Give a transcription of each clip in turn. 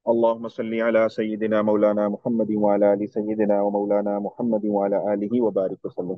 اللهم صل على سيدنا مولانا محمد وعلى ال سيدنا ومولانا محمد وعلى آله وبارك وسلم۔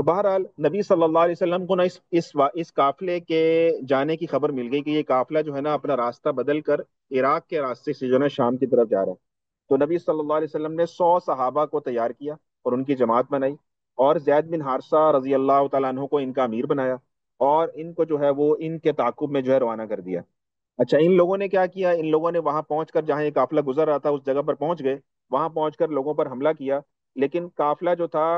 تو بہرحال نبی صلی اللہ علیہ وسلم کو نا اس قافلے کے جانے کی خبر مل گئی کہ یہ قافلہ جو ہے نا اپنا راستہ بدل کر عراق کے راستے سے جو ہے نا شام کی طرف جا رہا ہے. تو نبی صلی اللہ علیہ وسلم نے 100 صحابہ کو تیار کیا اور ان کی جماعت بنائی، اور زید بن حارثہ رضی اللہ تعالیٰ عنہ کو ان کا امیر بنایا، اور ان کو جو ہے وہ ان کے تعاقب میں جو ہے روانہ کر دیا. اچھا، ان لوگوں نے کیا کیا؟ ان لوگوں نے وہاں پہنچ کر، جہاں یہ قافلہ گزر رہا تھا اس جگہ پر پہنچ گئے، وہاں پہنچ کر لوگوں پر حملہ کیا. لیکن قافلہ جو تھا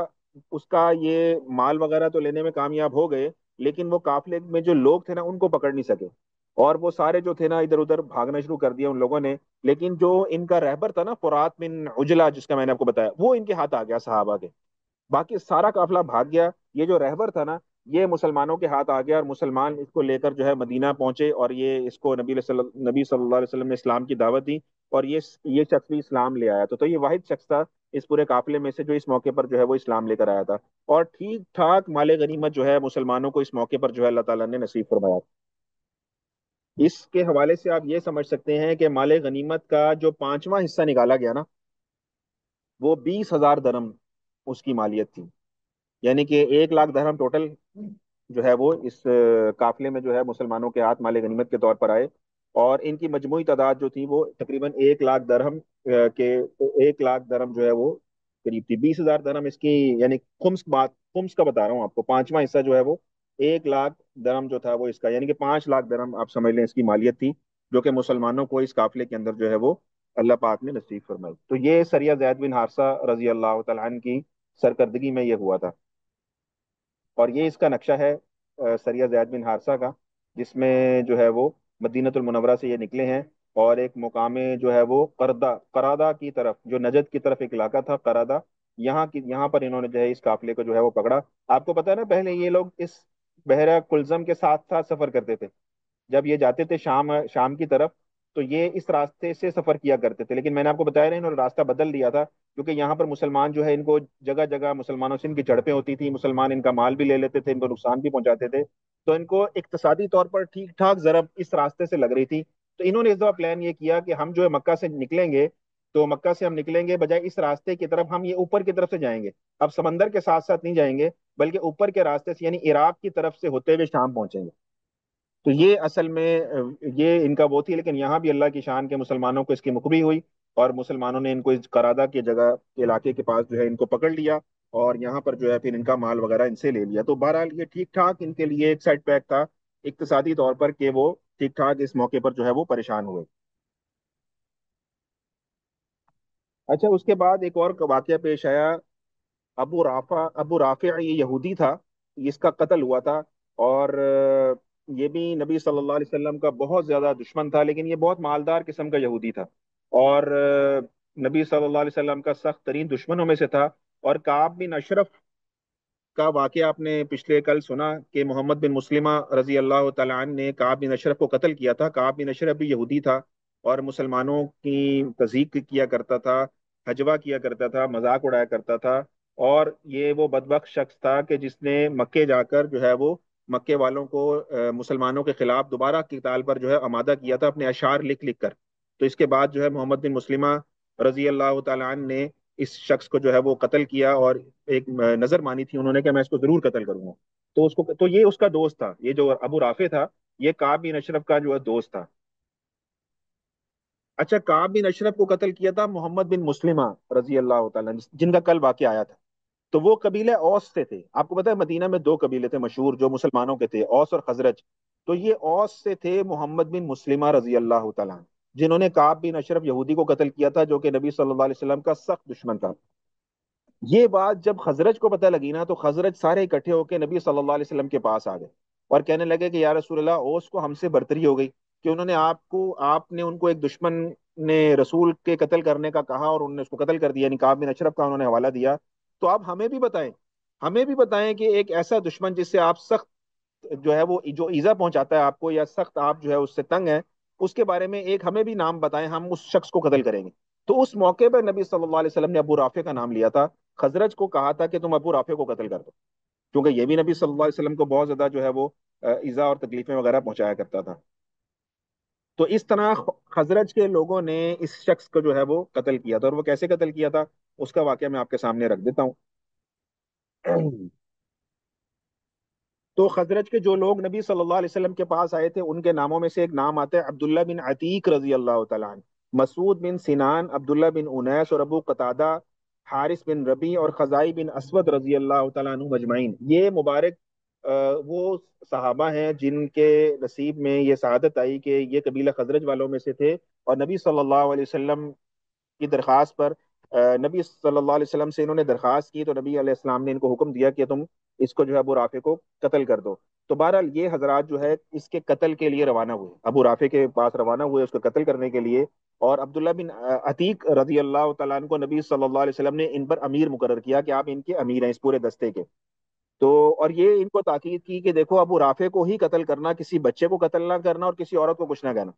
اس کا یہ مال وغیرہ تو لینے میں کامیاب ہو گئے، لیکن وہ قافلے میں جو لوگ تھے نا ان کو پکڑ نہیں سکے، اور وہ سارے جو تھے نا ادھر ادھر بھاگنا شروع کر دیا ان لوگوں نے. لیکن جو ان کا رہبر تھا نا فرات بن عجلہ، جس کا میں نے آپ کو بتایا، وہ ان کے ہاتھ آ گیا صحابہ کے. باقی سارا قافلہ بھاگ گیا. یہ جو رہبر تھا نا یہ مسلمانوں کے ہاتھ آ گیا، اور مسلمان اس کو لے کر جو ہے مدینہ پہنچے، اور یہ اس کو نبی صلی اللہ علیہ وسلم نے اسلام کی دعوت دی، اور یہ شخص بھی اسلام لے آیا. تو یہ واحد شخص تھا اس پورے قافلے میں سے جو اس موقع پر جو ہے وہ اسلام لے کر آیا تھا. اور ٹھیک ٹھاک مال غنیمت جو ہے مسلمانوں کو اس موقع پر جو ہے اللہ تعالیٰ نے نصیب فرمایا. اس کے حوالے سے آپ یہ سمجھ سکتے ہیں کہ مال غنیمت کا جو پانچواں حصہ نکالا گیا نا وہ 20,000 درم اس کی مالیت تھی. یعنی کہ 1 لاکھ درہم ٹوٹل جو ہے وہ اس قافلے میں جو ہے مسلمانوں کے ہاتھ مال غنیمت کے طور پر آئے. اور ان کی مجموعی تعداد جو تھی وہ تقریباً 1 لاکھ درہم کے 1 لاکھ درہم جو ہے وہ قریب تھی. 20,000 درہم اس کی، یعنی خمس کا بتا رہا ہوں آپ کو، پانچواں حصہ جو ہے وہ 1 لاکھ درہم جو تھا وہ اس کا، یعنی کہ 5 لاکھ درہم آپ سمجھ لیں اس کی مالیت تھی، جو کہ مسلمانوں کو اس قافلے کے اندر جو ہے وہ اللہ پاک نے نصیب فرمائی. تو یہ سریہ زید بن حارثہ رضی اللہ تعالیٰ عنہ کی سرکردگی میں یہ ہوا تھا. اور یہ اس کا نقشہ ہے سریہ زید بن حارثہ کا، جس میں جو ہے وہ مدینۃ المنورہ سے یہ نکلے ہیں، اور ایک مقام جو ہے وہ قرادہ کی طرف، جو نجد کی طرف ایک علاقہ تھا قرادہ، یہاں پر انہوں نے جو ہے اس قافلے کو جو ہے وہ پکڑا. آپ کو پتا ہے نا پہلے یہ لوگ اس بحیرہ کلزم کے ساتھ ساتھ سفر کرتے تھے. جب یہ جاتے تھے شام کی طرف تو یہ اس راستے سے سفر کیا کرتے تھے، لیکن میں نے آپ کو بتایا نا انہوں نے راستہ بدل دیا تھا، کیونکہ یہاں پر مسلمان جو ہے ان کو جگہ جگہ مسلمانوں سے ان کی جھڑپیں ہوتی تھی، مسلمان ان کا مال بھی لے لیتے تھے، ان کو نقصان بھی پہنچاتے تھے. تو ان کو اقتصادی طور پر ٹھیک ٹھاک ضرب اس راستے سے لگ رہی تھی. تو انہوں نے اس دفعہ پلان یہ کیا کہ ہم جو ہے مکہ سے نکلیں گے، تو مکہ سے ہم نکلیں گے بجائے اس راستے کی طرف ہم یہ اوپر کی طرف سے جائیں گے. اب سمندر کے ساتھ ساتھ نہیں جائیں گے، بلکہ اوپر کے راستے سے، یعنی عراق کی طرف سے ہوتے ہوئے شام پہنچیں گے. تو یہ اصل میں یہ ان کا وہ تھی. لیکن یہاں بھی اللہ کی شان کے مسلمانوں کو اس کی مخبی ہوئی، اور مسلمانوں نے ان کو اس قرادہ کی جگہ کے علاقے کے پاس جو ہے ان کو پکڑ لیا، اور یہاں پر جو ہے پھر ان کا مال وغیرہ ان سے لے لیا. تو بہرحال یہ ٹھیک ٹھاک ان کے لیے ایک سیٹ بیک تھا اقتصادی طور پر، کہ وہ ٹھیک ٹھاک اس موقع پر جو ہے وہ پریشان ہوئے. اچھا، اس کے بعد ایک اور واقعہ پیش آیا. ابو رافع یہ یہودی تھا، اس کا قتل ہوا تھا. اور یہ بھی نبی صلی اللہ علیہ وسلم کا بہت زیادہ دشمن تھا، لیکن یہ بہت مالدار قسم کا یہودی تھا، اور نبی صلی اللہ علیہ وسلم کا سخت ترین دشمنوں میں سے تھا. اور کعب بن اشرف کا واقعہ آپ نے پچھلے کل سنا کہ محمد بن مسلمہ رضی اللہ تعالیٰ عنہ نے کعب بن اشرف کو قتل کیا تھا. کعب بن اشرف بھی یہودی تھا، اور مسلمانوں کی تذیق کیا کرتا تھا، حجوہ کیا کرتا تھا، مذاق اڑایا کرتا تھا. اور یہ وہ بدبخت شخص تھا کہ جس نے مکے جا کر جو ہے وہ مکے والوں کو مسلمانوں کے خلاف دوبارہ قتال پر جو ہے آمادہ کیا تھا اپنے اشعار لکھ لکھ کر. تو اس کے بعد جو ہے محمد بن مسلمہ رضی اللہ تعالیٰ عنہ نے اس شخص کو جو ہے وہ قتل کیا، اور ایک نظر مانی تھی انہوں نے کہ میں اس کو ضرور قتل کروں گا. تو یہ اس کا دوست تھا، یہ جو ابو رافع تھا یہ کعب بن اشرف کا جو ہے دوست تھا. اچھا، کعب بن اشرف کو قتل کیا تھا محمد بن مسلمہ رضی اللہ تعالیٰ عنہ، جن کا کل واقعہ آیا تھا. تو وہ قبیلے اوس سے تھے. آپ کو پتا ہے مدینہ میں دو قبیلے تھے مشہور جو مسلمانوں کے تھے، اوس اور خزرج. تو یہ اوس سے تھے محمد بن مسلمہ رضی اللہ تعالیٰ عنہ، جنہوں نے کعب بن اشرف یہودی کو قتل کیا تھا، جو کہ نبی صلی اللہ علیہ وسلم کا سخت دشمن تھا. یہ بات جب خزرج کو پتہ لگی نا تو خزرج سارے اکٹھے ہو کے نبی صلی اللہ علیہ وسلم کے پاس آ گئے، اور کہنے لگے کہ یا رسول اللہ، اوس کو ہم سے برتری ہو گئی کہ انہوں نے آپ نے ان کو ایک دشمن نے رسول کے قتل کرنے کا کہا، اور انہوں نے اس کو قتل کر دیا، یعنی کعب بن اشرف کا انہوں نے حوالہ دیا. تو آپ ہمیں بھی بتائیں کہ ایک ایسا دشمن جس سے آپ سخت جو ہے وہ جو ایزا پہنچاتا ہے آپ کو، یا سخت آپ جو ہے اس سے تنگ ہے، اس کے بارے میں ایک ہمیں بھی نام بتائیں، ہم اس شخص کو قتل کریں گے. تو اس موقع پر نبی صلی اللہ علیہ وسلم نے ابو رافع کا نام لیا تھا. خزرج کو کہا تھا کہ تم ابو رافع کو قتل کر دو، کیونکہ یہ بھی نبی صلی اللہ علیہ وسلم کو بہت زیادہ جو ہے وہ ایزا اور تکلیفیں وغیرہ پہنچایا کرتا تھا. تو اس طرح خزرج کے لوگوں نے اس شخص کو جو ہے وہ قتل کیا تھا. اور وہ کیسے قتل کیا تھا اس کا واقعہ میں آپ کے سامنے رکھ دیتا ہوں. تو خزرج کے جو لوگ نبی صلی اللہ علیہ وسلم کے پاس آئے تھے ان کے ناموں میں سے ایک نام آتا ہے عبداللہ بن عتیق رضی اللہ تعالیٰ عنہ، مسعود بن سنان، عبداللہ بن انیس اور ابو قتادہ، حارث بن ربی اور خزائی بن اسود رضی اللہ تعالیٰ عنہ مجمعین۔ یہ مبارک وہ صحابہ ہیں جن کے نصیب میں یہ سعادت آئی کہ یہ قبیلہ خزرج والوں میں سے تھے، اور نبی صلی اللہ علیہ وسلم کی درخواست پر نبی صلی اللہ علیہ وسلم سے انہوں نے درخواست کی، تو نبی علیہ السلام نے ان کو حکم دیا کہ تم اس کو جو ہے ابو رافع کو قتل کر دو۔ تو بہرحال یہ حضرات جو ہے اس کے قتل کے لیے روانہ ہوئے، ابو رافع کے پاس روانہ ہوئے اس کو قتل کرنے کے لیے، اور عبداللہ بن عتیق رضی اللہ تعالیٰ عنہ کو نبی صلی اللہ علیہ وسلم نے ان پر امیر مقرر کیا کہ آپ ان کے امیر ہیں اس پورے دستے کے۔ تو اور یہ ان کو تاکید کی کہ دیکھو ابو رافع کو ہی قتل کرنا، کسی بچے کو قتل نہ کرنا اور کسی عورت کو کچھ نہ کہنا،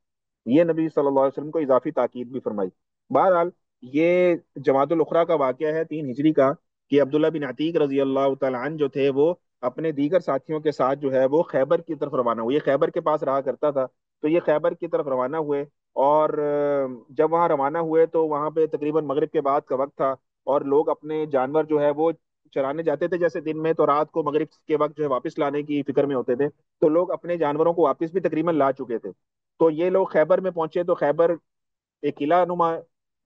یہ نبی صلی اللہ علیہ وسلم کو اضافی تاکید بھی فرمائی۔ بہرحال یہ جماعت الاخرا کا واقعہ ہے 3 ہجری کا، کہ عبداللہ بن عتیق رضی اللہ تعالیٰ عنہ جو تھے وہ اپنے دیگر ساتھیوں کے ساتھ جو ہے وہ خیبر کی طرف روانہ ہوئے، یہ خیبر کے پاس رہا کرتا تھا، تو یہ خیبر کی طرف روانہ ہوئے، اور جب وہاں روانہ ہوئے تو وہاں پہ تقریباً مغرب کے بعد کا وقت تھا، اور لوگ اپنے جانور جو ہے وہ چرانے جاتے تھے جیسے دن میں، تو رات کو مغرب کے وقت جو ہے واپس لانے کی فکر میں ہوتے تھے، تو لوگ اپنے جانوروں کو واپس بھی تقریباً لا چکے تھے۔ تو یہ لوگ خیبر میں پہنچے، تو خیبر ایک قلعہ نما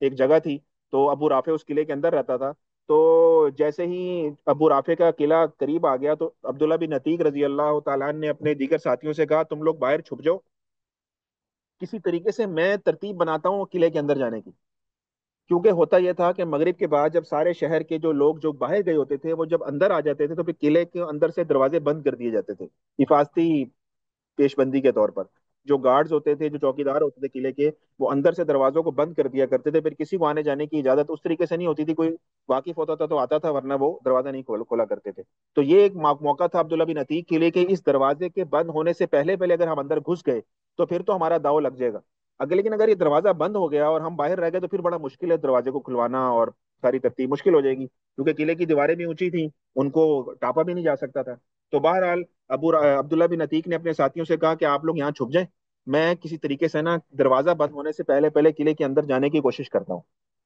ایک جگہ تھی، تو ابو رافع اس قلعے کے اندر رہتا تھا۔ تو جیسے ہی ابو رافع کا قلعہ قریب آ گیا تو عبداللہ بن عتیق رضی اللہ تعالیٰ عنہ نے اپنے دیگر ساتھیوں سے کہا تم لوگ باہر چھپ جاؤ، کسی طریقے سے میں ترتیب بناتا ہوں قلعے کے اندر جانے کی۔ کیونکہ ہوتا یہ تھا کہ مغرب کے بعد جب سارے شہر کے جو لوگ جو باہر گئے ہوتے تھے وہ جب اندر آ جاتے تھے تو پھر قلعے کے اندر سے دروازے بند کر دیے جاتے تھے حفاظتی پیش بندی کے طور پر۔ جو گارڈز ہوتے تھے، جو چوکیدار ہوتے تھے قلعے کے، وہ اندر سے دروازوں کو بند کر دیا کرتے تھے، پھر کسی کو آنے جانے کی اجازت اس طریقے سے نہیں ہوتی تھی، کوئی واقف ہوتا تھا تو آتا تھا ورنہ وہ دروازہ نہیں کھولا کرتے تھے۔ تو یہ ایک موقع تھا عبداللہ بن عتیق کے لیے کہ اس دروازے کے بند ہونے سے پہلے پہلے اگر ہم اندر گھس گئے تو پھر تو ہمارا داؤ لگ جائے گا، اگر لیکن اگر یہ دروازہ بند ہو گیا اور ہم باہر رہ گئے تو پھر بڑا مشکل ہے دروازے کو کھلوانا، اور ساری ترتیب مشکل ہو جائے گی کیونکہ قلعے کی دیواریں بھی اونچی تھیں، ان کو ٹاپا بھی نہیں جا سکتا تھا۔ تو بہرحال عبداللہ بن عتیق نے اپنے ساتھیوں سے کہا کہ آپ لوگ یہاں چھپ جائیں، میں کسی طریقے سے نا دروازہ بند ہونے سے پہلے پہلے قلعے کے اندر جانے کی کوشش کرتا ہوں۔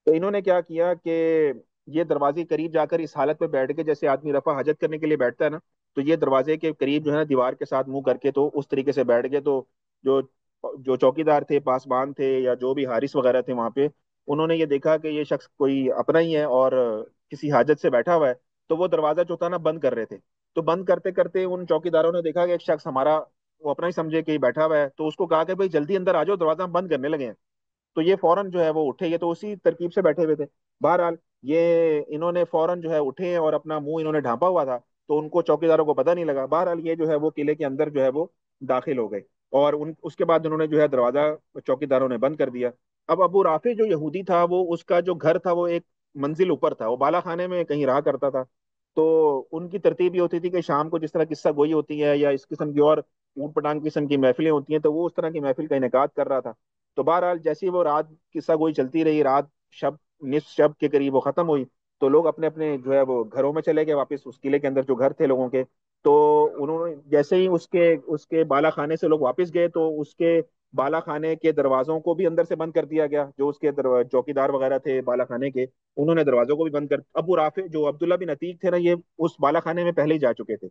تو انہوں نے کیا کیا کہ یہ دروازے کے قریب جا کر اس حالت پہ بیٹھ گئے جیسے آدمی رفع حاجت کرنے کے لیے بیٹھتا ہے نا، تو یہ دروازے کے قریب جو ہے نا دیوار کے ساتھ منہ کر کے تو اس طریقے سے بیٹھ گئے۔ تو جو جو چوکیدار تھے، پاسبان تھے، یا جو بھی حارث وغیرہ تھے وہاں پہ، انہوں نے یہ دیکھا کہ یہ شخص کوئی اپنا ہی ہے اور کسی حاجت سے بیٹھا ہوا ہے، تو وہ دروازہ جو تھا نا بند کر رہے تھے۔ تو بند کرتے کرتے ان چوکیداروں نے دیکھا کہ ایک شخص ہمارا وہ اپنا ہی سمجھے کہ بیٹھا ہوا ہے، تو اس کو کہا کہ بھائی جلدی اندر آ جاؤ دروازہ ہم بند کرنے لگے ہیں۔ تو یہ فوراً جو ہے وہ اٹھے، یہ تو اسی ترکیب سے بیٹھے ہوئے تھے۔ بہرحال یہ انہوں نے فوراً جو ہے اٹھے اور اپنا منہ انہوں نے ڈھانپا ہوا تھا، تو ان کو چوکیداروں کو پتہ نہیں لگا۔ بہرحال یہ جو ہے وہ قلعے کے اندر جو ہے وہ داخل ہو گئے، اور اس کے بعد انہوں نے جو ہے دروازہ چوکیداروں نے بند کر دیا۔ اب ابو رافع جو یہودی تھا وہ اس کا جو گھر تھا وہ ایک منزل اوپر تھا، وہ بالا خانے میں کہیں رہا کرتا تھا۔ تو ان کی ترتیب یہ ہوتی تھی کہ شام کو جس طرح قصہ گوئی ہوتی ہے یا اس قسم کی اور اونٹ پٹانگ قسم کی محفلیں ہوتی ہیں، تو وہ اس طرح کی محفل کا انعقاد کر رہا تھا۔ تو بہرحال جیسی وہ رات قصہ گوئی چلتی رہی، رات شب نصف شب کے قریب وہ ختم ہوئی، تو لوگ اپنے اپنے جو ہے وہ گھروں میں چلے گئے واپس، اس قلعے کے اندر جو گھر تھے لوگوں کے۔ تو انہوں نے جیسے ہی اس کے بالا خانے سے لوگ واپس گئے تو اس کے بالا خانے کے دروازوں کو بھی اندر سے بند کر دیا گیا، جو اس کے چوکیدار وغیرہ تھے بالا خانے کے، انہوں نے دروازوں کو بھی بند کر۔ ابو رافع جو عبداللہ بن عتیق تھے نا، یہ اس بالا خانے میں پہلے ہی جا چکے تھے،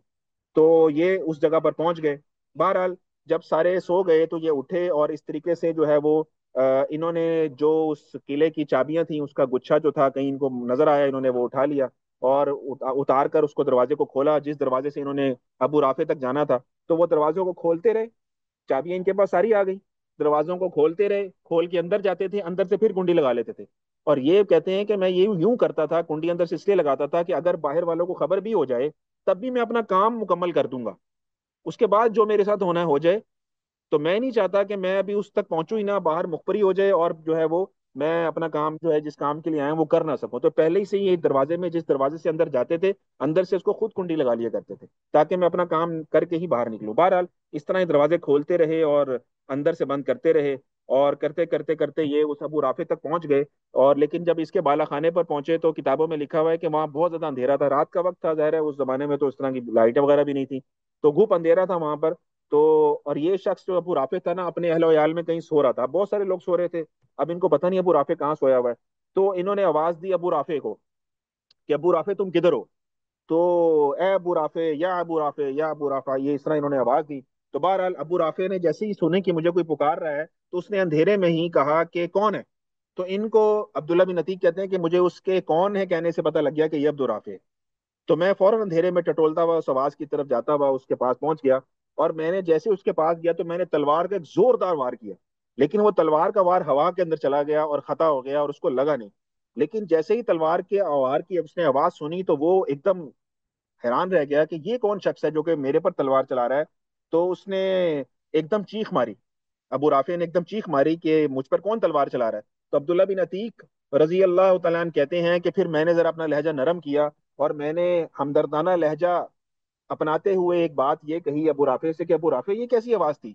تو یہ اس جگہ پر پہنچ گئے۔ بہرحال جب سارے سو گئے تو یہ اٹھے اور اس طریقے سے جو ہے وہ انہوں نے جو اس قلعے کی چابیاں تھیں اس کا گچھا جو تھا کہیں ان کو نظر آیا، انہوں نے وہ اٹھا لیا اور اتار کر اس کو دروازے کو کھولا جس دروازے سے انہوں نے ابو رافع تک جانا تھا۔ تو وہ دروازوں کو کھولتے رہے، چابیاں ان کے پاس ساری آ گئی، دروازوں کو کھولتے رہے، کھول کے اندر جاتے تھے، اندر سے پھر کنڈی لگا لیتے تھے۔ اور یہ کہتے ہیں کہ میں یہ یوں کرتا تھا، کنڈی اندر سے اس لیے لگاتا تھا کہ اگر باہر والوں کو خبر بھی ہو جائے تب بھی میں اپنا کام مکمل کر دوں گا، اس کے بعد جو میرے ساتھ ہونا ہے ہو جائے۔ تو میں نہیں چاہتا کہ میں ابھی اس تک پہنچوں ہی نہ، باہر مخبری ہو جائے اور جو ہے وہ میں اپنا کام جو ہے جس کام کے لیے آئے وہ کر نہ سکوں۔ تو پہلے ہی سے ہی ایک دروازے میں جس دروازے سے اندر جاتے تھے اندر سے اس کو خود کنڈی لگا لیا کرتے تھے تاکہ میں اپنا کام کر کے ہی باہر نکلوں۔ بہرحال اس طرح یہ دروازے کھولتے رہے اور اندر سے بند کرتے رہے، اور کرتے کرتے کرتے یہ اس ابو رافع تک پہنچ گئے۔ اور لیکن جب اس کے بالا خانے پر پہنچے تو کتابوں میں لکھا ہوا ہے کہ وہاں بہت زیادہ اندھیرا تھا، رات کا وقت تھا، ظاہر ہے اس زمانے میں تو اس طرح کی لائٹیں وغیرہ بھی نہیں تھی، تو گھوپ اندھیرا تھا وہاں پر۔ تو اور یہ شخص جو ابو رافع تھا نا اپنے اہل و عیال میں کہیں سو رہا تھا، بہت سارے لوگ سو رہے تھے، اب ان کو پتہ نہیں ابو رافع کہاں سویا ہوا ہے۔ تو انہوں نے آواز دی ابو رافع کو کہ ابو رافع تم کدھر ہو؟ تو اے ابو رافع یا ابو رافع یا ابو رافع، یہ اس طرح انہوں نے آواز دی. تو بہرحال ابو رافع نے جیسے ہی سنے کہ مجھے کوئی پکار رہا ہے، تو اس نے اندھیرے میں ہی کہا کہ کون ہے. تو ان کو عبداللہ بن عتیق کہتے ہیں کہ مجھے اس کے کون ہے کہنے سے پتہ لگ گیا کہ یہ عبد الرافع ہے. تو میں فوراً اندھیرے میں ٹٹولتا ہوا اس آواز کی طرف جاتا ہوا اس کے پاس پہنچ گیا. اور میں نے جیسے اس کے پاس گیا تو میں نے تلوار کا ایک زوردار وار کیا. لیکن وہ تلوار کا وار ہوا کے اندر چلا گیا اور خطا ہو گیا اور اس کو لگا نہیں. لیکن جیسے ہی تلوار کے وار کی اس نے آواز سنی تو وہ ایک دم حیران رہ گیا کہ یہ کون شخص ہے جو کہ میرے پر تلوار چلا رہا ہے. تو اس نے ایک دم چیخ ماری. ابو رافع نے ایک دم چیخ ماری کہ مجھ پر کون تلوار چلا رہا ہے. تو عبداللہ بن عتیق رضی اللہ تعالیٰ عنہ کہتے ہیں کہ پھر میں نے ذرا اپنا لہجہ نرم کیا اور میں نے ہمدردانہ لہجہ اپناتے ہوئے ایک بات یہ کہی ابو رافع سے کہ ابو رافع یہ کیسی آواز تھی،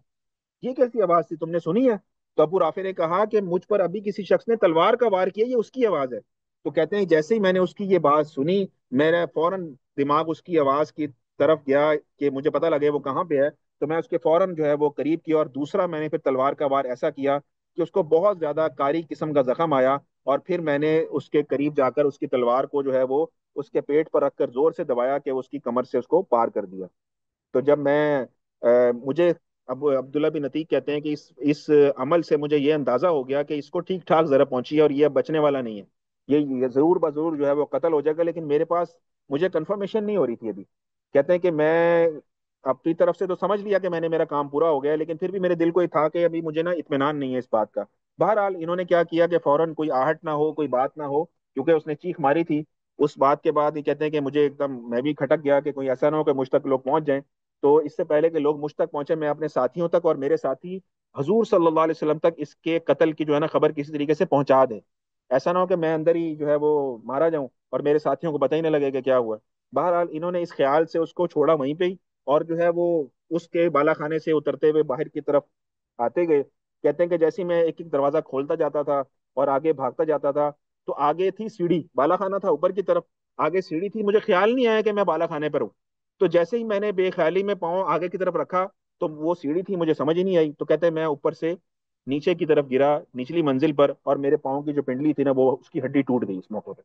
یہ کیسی آواز تھی تم نے سنی ہے؟ تو ابو رافع نے کہا کہ مجھ پر ابھی کسی شخص نے تلوار کا وار کیا، یہ اس کی آواز ہے. تو کہتے ہیں جیسے ہی میں نے اس کی یہ بات سنی، میرا فوراً دماغ اس کی آواز کی طرف گیا کہ مجھے پتہ لگے وہ کہاں پہ ہے. تو میں اس کے فوراً جو ہے وہ قریب کیا اور دوسرا میں نے پھر تلوار کا وار ایسا کیا کہ اس کو بہت زیادہ کاری قسم کا زخم آیا. اور پھر میں نے اس کے قریب جا کر اس کی تلوار کو جو ہے وہ اس کے پیٹ پر رکھ کر زور سے دبایا کہ اس کی کمر سے اس کو پار کر دیا. تو جب میں مجھے اب عبداللہ بن عتیق کہتے ہیں کہ اس عمل سے مجھے یہ اندازہ ہو گیا کہ اس کو ٹھیک ٹھاک ذرا پہنچی ہے اور یہ اب بچنے والا نہیں ہے، یہ ضرور بضرور جو ہے وہ قتل ہو جائے گا. لیکن میرے پاس مجھے کنفرمیشن نہیں ہو رہی تھی ابھی. کہتے ہیں کہ میں اپنی طرف سے تو سمجھ لیا کہ میں نے میرا کام پورا ہو گیا، لیکن پھر بھی میرے دل کو یہ تھا کہ ابھی مجھے نا اطمینان نہیں ہے اس بات کا. بہرحال انہوں نے کیا کیا کہ فوراً کوئی آہٹ نہ ہو کوئی بات نہ ہو، کیونکہ اس نے چیخ ماری تھی. اس بات کے بعد یہ کہتے ہیں کہ مجھے ایک دم میں بھی کھٹک گیا کہ کوئی ایسا نہ ہو کہ مجھ تک لوگ پہنچ جائیں. تو اس سے پہلے کہ لوگ مجھ تک پہنچے میں اپنے ساتھیوں تک اور میرے ساتھی حضور صلی اللہ علیہ وسلم تک اس کے قتل کی جو ہے نا خبر کسی طریقے سے پہنچا دیں. ایسا نہ ہو کہ میں اندر ہی جو ہے وہ مارا جاؤں اور میرے ساتھیوں کو پتہ ہی نہ لگے کہ کیا ہوا. بہرحال انہوں نے اس خیال سے اس کو چھوڑا وہیں پہ ہی، اور جو ہے وہ اس کے بالا خانے سے اترتے ہوئے باہر کی طرف آتے گئے. کہتے ہیں کہ جیسے ہی میں ایک ایک دروازہ کھولتا جاتا تھا اور آگے بھاگتا جاتا تھا، تو آگے تھی سیڑھی، بالا خانہ تھا اوپر کی طرف، آگے سیڑھی تھی. مجھے خیال نہیں آیا کہ میں بالا خانے پر ہوں. تو جیسے ہی میں نے بے خیالی میں پاؤں آگے کی طرف رکھا تو وہ سیڑھی تھی، مجھے سمجھ ہی نہیں آئی. تو کہتے ہیں میں اوپر سے نیچے کی طرف گرا نچلی منزل پر، اور میرے پاؤں کی جو پنڈلی تھی نا وہ اس کی ہڈی ٹوٹ گئی اس موقع پہ.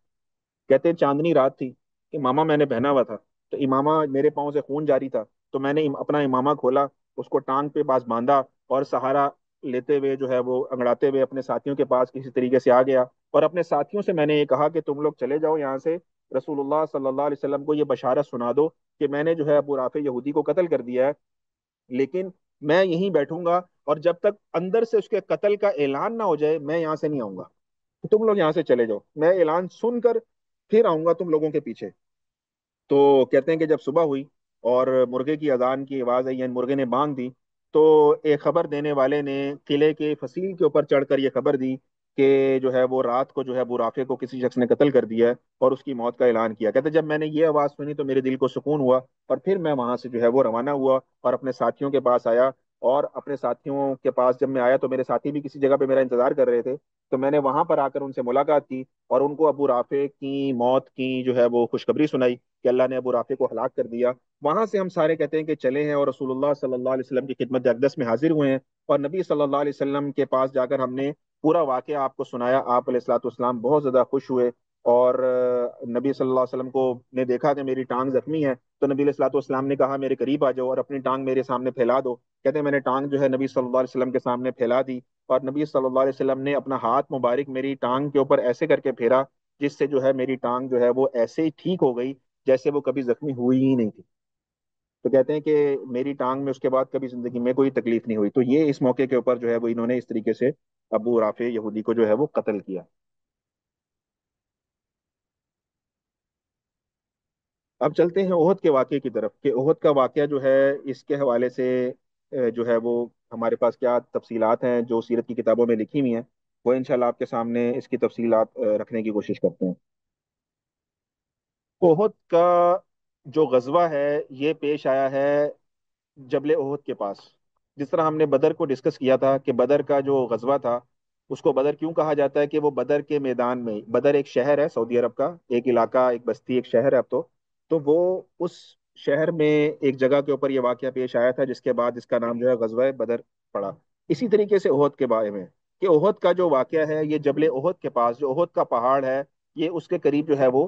کہتے ہیں چاندنی رات تھی کہ امامہ میں نے پہنا ہوا تھا، تو امامہ میرے پاؤں سے خون جاری تھا. تو میں نے اپنا امامہ کھولا، اس کو ٹانگ پہ پاس باندھا اور سہارا لیتے ہوئے جو ہے وہ انگڑاتے ہوئے اپنے ساتھیوں کے پاس کسی طریقے سے آ گیا. اور اپنے ساتھیوں سے میں نے یہ کہا کہ تم لوگ چلے جاؤ یہاں سے، رسول اللہ صلی اللہ علیہ وسلم کو یہ بشارت سنا دو کہ میں نے جو ہے ابو رافع یہودی کو قتل کر دیا ہے. لیکن میں یہیں بیٹھوں گا اور جب تک اندر سے اس کے قتل کا اعلان نہ ہو جائے میں یہاں سے نہیں آؤں گا. تم لوگ یہاں سے چلے جاؤ، میں اعلان سن کر پھر آؤں گا تم لوگوں کے پیچھے. تو کہتے ہیں کہ جب صبح ہوئی اور مرغے کی اذان کی آواز آئی، یعنی مرغے نے بانگ دی، تو ایک خبر دینے والے نے قلعے کے فصیل کے اوپر چڑھ کر یہ خبر دی کہ جو ہے وہ رات کو جو ہے ابو رافع کو کسی شخص نے قتل کر دیا ہے اور اس کی موت کا اعلان کیا. کہتے ہیں جب میں نے یہ آواز سنی تو میرے دل کو سکون ہوا، اور پھر میں وہاں سے جو ہے وہ روانہ ہوا اور اپنے ساتھیوں کے پاس آیا. اور اپنے ساتھیوں کے پاس جب میں آیا تو میرے ساتھی بھی کسی جگہ پہ میرا انتظار کر رہے تھے. تو میں نے وہاں پر آ کر ان سے ملاقات کی اور ان کو ابو رافع کی موت کی جو ہے وہ خوشخبری سنائی کہ اللہ نے ابو رافع کو ہلاک کر دیا. وہاں سے ہم سارے کہتے ہیں کہ چلے ہیں اور رسول اللہ صلی اللہ علیہ وسلم کی خدمت اقدس میں حاضر ہوئے ہیں، اور نبی صلی اللہ علیہ وسلم کے پاس جا کر ہم نے پورا واقعہ آپ کو سنایا. آپ علیہ الصلوۃ والسلام بہت زیادہ خوش ہوئے، اور نبی صلی اللہ علیہ وسلم کو نے دیکھا کہ میری ٹانگ زخمی ہے. تو نبی علیہ الصلوۃ والسلام نے کہا میرے قریب آ جاؤ اور اپنی ٹانگ میرے سامنے پھیلا دو. کہتے ہیں میں نے ٹانگ جو ہے نبی صلی اللہ علیہ وسلم کے سامنے پھیلا دی، اور نبی صلی اللہ علیہ وسلم نے اپنا ہاتھ مبارک میری ٹانگ کے اوپر ایسے کر کے پھیرا، جس سے جو ہے میری ٹانگ جو ہے وہ ایسے ہی ٹھیک ہو گئی جیسے وہ کبھی زخمی ہوئی ہی نہیں تھی. تو کہتے ہیں کہ میری ٹانگ میں اس کے بعد کبھی زندگی میں کوئی تکلیف نہیں ہوئی. تو یہ اس موقع کے اوپر جو ہے وہ انہوں نے اس طریقے سے ابو رافع یہودی کو جو ہے وہ قتل کیا. اب چلتے ہیں احد کے واقعے کی طرف کہ احد کا واقعہ جو ہے اس کے حوالے سے جو ہے وہ ہمارے پاس کیا تفصیلات ہیں جو سیرت کی کتابوں میں لکھی ہوئی ہیں، وہ انشاءاللہ آپ کے سامنے اس کی تفصیلات رکھنے کی کوشش کرتے ہیں. احد کا جو غزوہ ہے یہ پیش آیا ہے جبل احد کے پاس. جس طرح ہم نے بدر کو ڈسکس کیا تھا کہ بدر کا جو غزوہ تھا اس کو بدر کیوں کہا جاتا ہے، کہ وہ بدر کے میدان میں، بدر ایک شہر ہے سعودی عرب کا، ایک علاقہ ایک بستی ایک شہر ہے اب تو وہ اس شہر میں ایک جگہ کے اوپر یہ واقعہ پیش آیا تھا جس کے بعد اس کا نام جو ہے غزوہ بدر پڑا. اسی طریقے سے احد کے بارے میں کہ احد کا جو واقعہ ہے یہ جبل احد کے پاس جو احد کا پہاڑ ہے، یہ اس کے قریب جو ہے وہ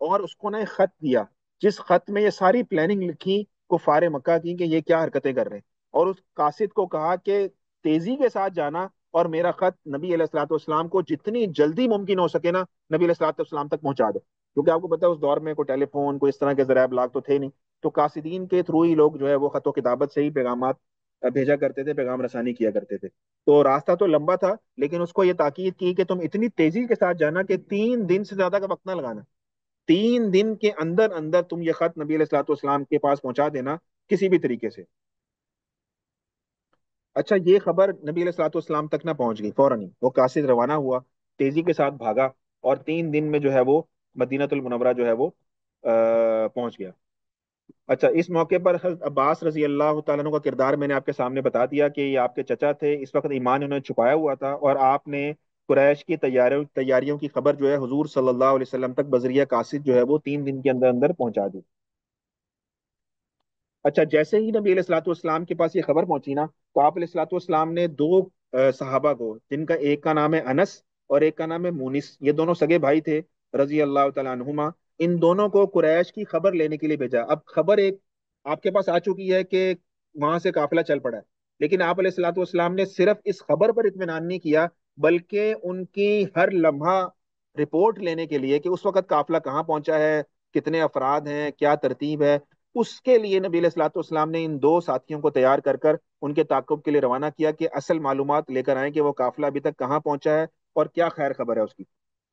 اور اس کو نا ایک خط دیا، جس خط میں یہ ساری پلاننگ لکھی کفار مکہ کی کہ یہ کیا حرکتیں کر رہے ہیں، اور اس قاصد کو کہا کہ تیزی کے ساتھ جانا اور میرا خط نبی علیہ الصلوۃ والسلام کو جتنی جلدی ممکن ہو سکے نا نبی علیہ الصلوۃ والسلام تک پہنچا دو، کیونکہ آپ کو پتا ہے اس دور میں کوئی ٹیلی فون کوئی اس طرح کے ذرائع ابلاغ تو تھے نہیں، تو قاصدین کے تھرو ہی لوگ جو ہے وہ خط و کتابت سے ہی پیغامات بھیجا کرتے تھے، پیغام رسانی کیا کرتے تھے۔ تو راستہ تو لمبا تھا، لیکن اس کو یہ تاکید کی کہ تم اتنی تیزی کے ساتھ جانا کہ 3 دن سے زیادہ کا وقت نہ لگانا، 3 دن کے اندر اندر تم یہ خط نبی علیہ الصلوۃ والسلام کے پاس پہنچا دینا کسی بھی طریقے سے۔ اچھا، یہ خبر نبی علیہ الصلوۃ والسلام تک نہ پہنچ گئی، فوراً ہی وہ قاصد روانہ ہوا، تیزی کے ساتھ بھاگا، اور 3 دن میں جو ہے وہ مدینہ المنورہ جو ہے وہ پہنچ گیا۔ اچھا، اس موقع پر حضرت عباس رضی اللہ تعالیٰ عنہ کا کردار میں نے آپ کے سامنے بتا دیا کہ یہ آپ کے چچا تھے، اس وقت ایمان انہوں نے چھپایا ہوا تھا، اور آپ نے قریش کی تیاریوں کی خبر جو ہے حضور صلی اللہ علیہ وسلم تک بذریعہ قاصد جو ہے وہ 3 دن کے اندر اندر پہنچا دی۔ اچھا، جیسے ہی نبی علیہ الصلوۃ والسلام کے پاس یہ خبر پہنچی نا، تو آپ علیہ الصلوۃ والسلام نے دو صحابہ کو، جن کا ایک کا نام ہے انس اور ایک کا نام ہے مونس، یہ دونوں سگے بھائی تھے رضی اللہ تعالیٰ عنہما، ان دونوں کو قریش کی خبر لینے کے لیے بھیجا۔ اب خبر ایک آپ کے پاس آ چکی ہے کہ وہاں سے قافلہ چل پڑا ہے، لیکن آپ علیہ الصلوۃ والسلام نے صرف اس خبر پر اطمینان نہیں کیا، بلکہ ان کی ہر لمحہ رپورٹ لینے کے لیے کہ اس وقت قافلہ کہاں پہنچا ہے، کتنے افراد ہیں، کیا ترتیب ہے، اس کے لیے نبی علیہ الصلوۃ والسلام نے ان دو ساتھیوں کو تیار کر کر ان کے تعاقب کے لیے روانہ کیا کہ اصل معلومات لے کر آئیں کہ وہ قافلہ ابھی تک کہاں پہنچا ہے اور کیا خیر خبر ہے اس کی۔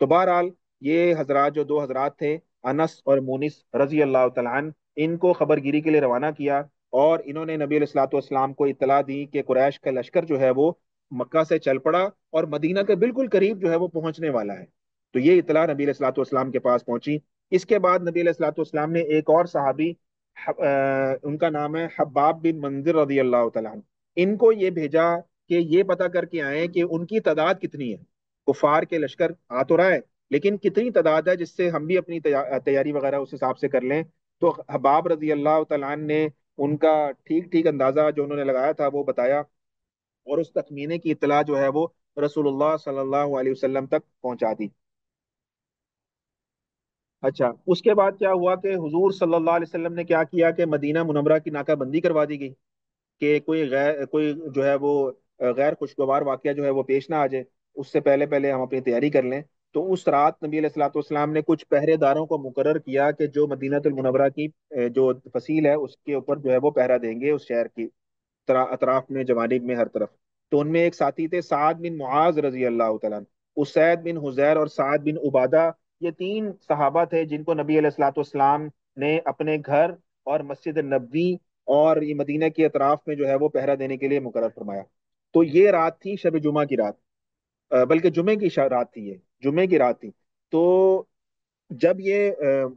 تو بہرحال یہ حضرات، جو دو حضرات تھے انس اور مونس رضی اللہ تعالیٰ عنہ، ان کو خبر گیری کے لیے روانہ کیا، اور انہوں نے نبی علیہ الصلوۃ والسلام کو اطلاع دی کہ قریش کا لشکر جو ہے وہ مکہ سے چل پڑا اور مدینہ کے بالکل قریب جو ہے وہ پہنچنے والا ہے۔ تو یہ اطلاع نبی علیہ الصلوۃ والسلام کے پاس پہنچی۔ اس کے بعد نبی علیہ الصلوۃ والسلام نے ایک اور صحابی، ان کا نام ہے حباب بن منذر رضی اللہ تعالیٰ عنہ، ان کو یہ بھیجا کہ یہ پتا کر کے آئیں کہ ان کی تعداد کتنی ہے، کفار کے لشکر آ تو رہا ہے لیکن کتنی تعداد ہے، جس سے ہم بھی اپنی تیاری وغیرہ اس حساب سے کر لیں۔ تو حباب رضی اللہ تعالیٰ عنہ نے ان کا ٹھیک ٹھیک اندازہ جو انہوں نے لگایا تھا وہ بتایا، اور اس تخمینے کی اطلاع جو ہے وہ رسول اللہ صلی اللہ علیہ وسلم تک پہنچا دی۔ اچھا، اس کے بعد کیا ہوا کہ حضور صلی اللہ علیہ وسلم نے کیا کیا کہ مدینہ منورہ کی ناکہ بندی کروا دی گئی کہ کوئی جو ہے وہ غیر خوشگوار واقعہ جو ہے وہ پیش نہ آ جائے، اس سے پہلے پہلے ہم اپنی تیاری کر لیں۔ تو اس رات نبی علیہ الصلوۃ والسلام نے کچھ پہرے داروں کو مقرر کیا کہ جو مدینہ المنورہ کی جو فصیل ہے اس کے اوپر جو ہے وہ پہرا دیں گے، اس شہر کی اطراف میں، جوانب میں، ہر طرف۔ تو ان میں ایک ساتھی تھے سعد بن معاذ رضی اللہ تعالیٰ عنہ، اسید بن حزیر اور سعد بن عبادہ، یہ 3 صحابہ تھے جن کو نبی علیہ الصلوۃ والسلام نے اپنے گھر اور مسجد نبوی اور یہ مدینہ کے اطراف میں جو ہے وہ پہرا دینے کے لیے مقرر فرمایا۔ تو یہ رات تھی شب جمعہ کی رات، بلکہ جمعے کی رات تھی، یہ جمعے کی رات تھی۔ تو جب یہ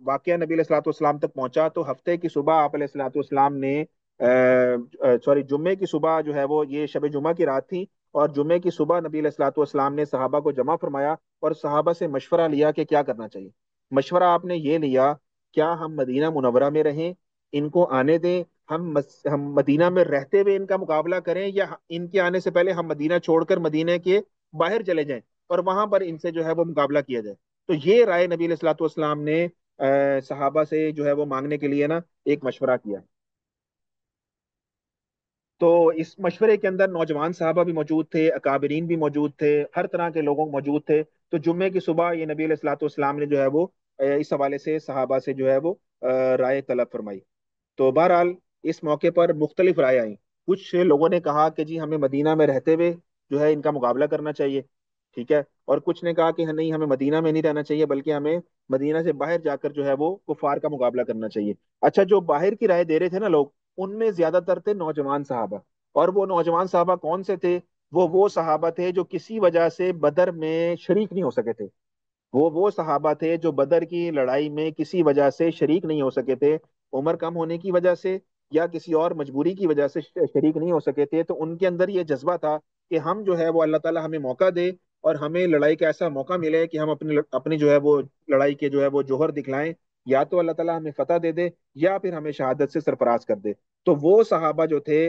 واقعہ نبی علیہ الصلوۃ والسلام تک پہنچا تو ہفتے کی صبح آپ علیہ الصلوۃ والسلام نے سوری جمعے کی صبح جو ہے وہ، یہ شب جمعہ کی رات تھی، اور جمعے کی صبح نبی علیہ الصلوۃ والسلام نے صحابہ کو جمع فرمایا اور صحابہ سے مشورہ لیا کہ کیا کرنا چاہیے۔ مشورہ آپ نے یہ لیا، کیا ہم مدینہ منورہ میں رہیں، ان کو آنے دیں، ہم مدینہ میں رہتے ہوئے ان کا مقابلہ کریں، یا ان کے آنے سے پہلے ہم مدینہ چھوڑ کر مدینہ کے باہر چلے جائیں اور وہاں پر ان سے جو ہے وہ مقابلہ کیا جائے۔ تو یہ رائے نبی علیہ الصلوۃ والسلام نے صحابہ سے جو ہے وہ مانگنے کے لیے نا ایک مشورہ کیا۔ تو اس مشورے کے اندر نوجوان صحابہ بھی موجود تھے، اکابرین بھی موجود تھے، ہر طرح کے لوگوں موجود تھے۔ تو جمعے کی صبح یہ نبی علیہ الصلوۃ والسلام نے جو ہے وہ اس حوالے سے صحابہ سے جو ہے وہ رائے طلب فرمائی۔ تو بہرحال اس موقع پر مختلف رائے آئیں۔ کچھ لوگوں نے کہا کہ جی ہمیں مدینہ میں رہتے ہوئے جو ہے ان کا مقابلہ کرنا چاہیے، ٹھیک ہے، اور کچھ نے کہا کہ نہیں، ہمیں مدینہ میں نہیں رہنا چاہیے بلکہ ہمیں مدینہ سے باہر جا کر جو ہے وہ کفار کا مقابلہ کرنا چاہیے۔ اچھا، جو باہر کی رائے دے رہے تھے نا لوگ، ان میں زیادہ تر تھے نوجوان صحابہ، اور وہ نوجوان صحابہ کون سے تھے؟ وہ صحابہ تھے جو کسی وجہ سے بدر میں شریک نہیں ہو سکے تھے، وہ صحابہ تھے جو بدر کی لڑائی میں کسی وجہ سے شریک نہیں ہو سکے تھے، عمر کم ہونے کی وجہ سے یا کسی اور مجبوری کی وجہ سے شریک نہیں ہو سکے تھے۔ تو ان کے اندر یہ جذبہ تھا کہ ہم جو ہے وہ اللہ تعالیٰ ہمیں موقع دے اور ہمیں لڑائی کا ایسا موقع ملے کہ ہم اپنی جو ہے وہ لڑائی کے جو ہے وہ جوہر دکھلائیں، یا تو اللہ تعالیٰ ہمیں فتح دے دے یا پھر ہمیں شہادت سے سرفراز کر دے۔ تو وہ صحابہ جو تھے،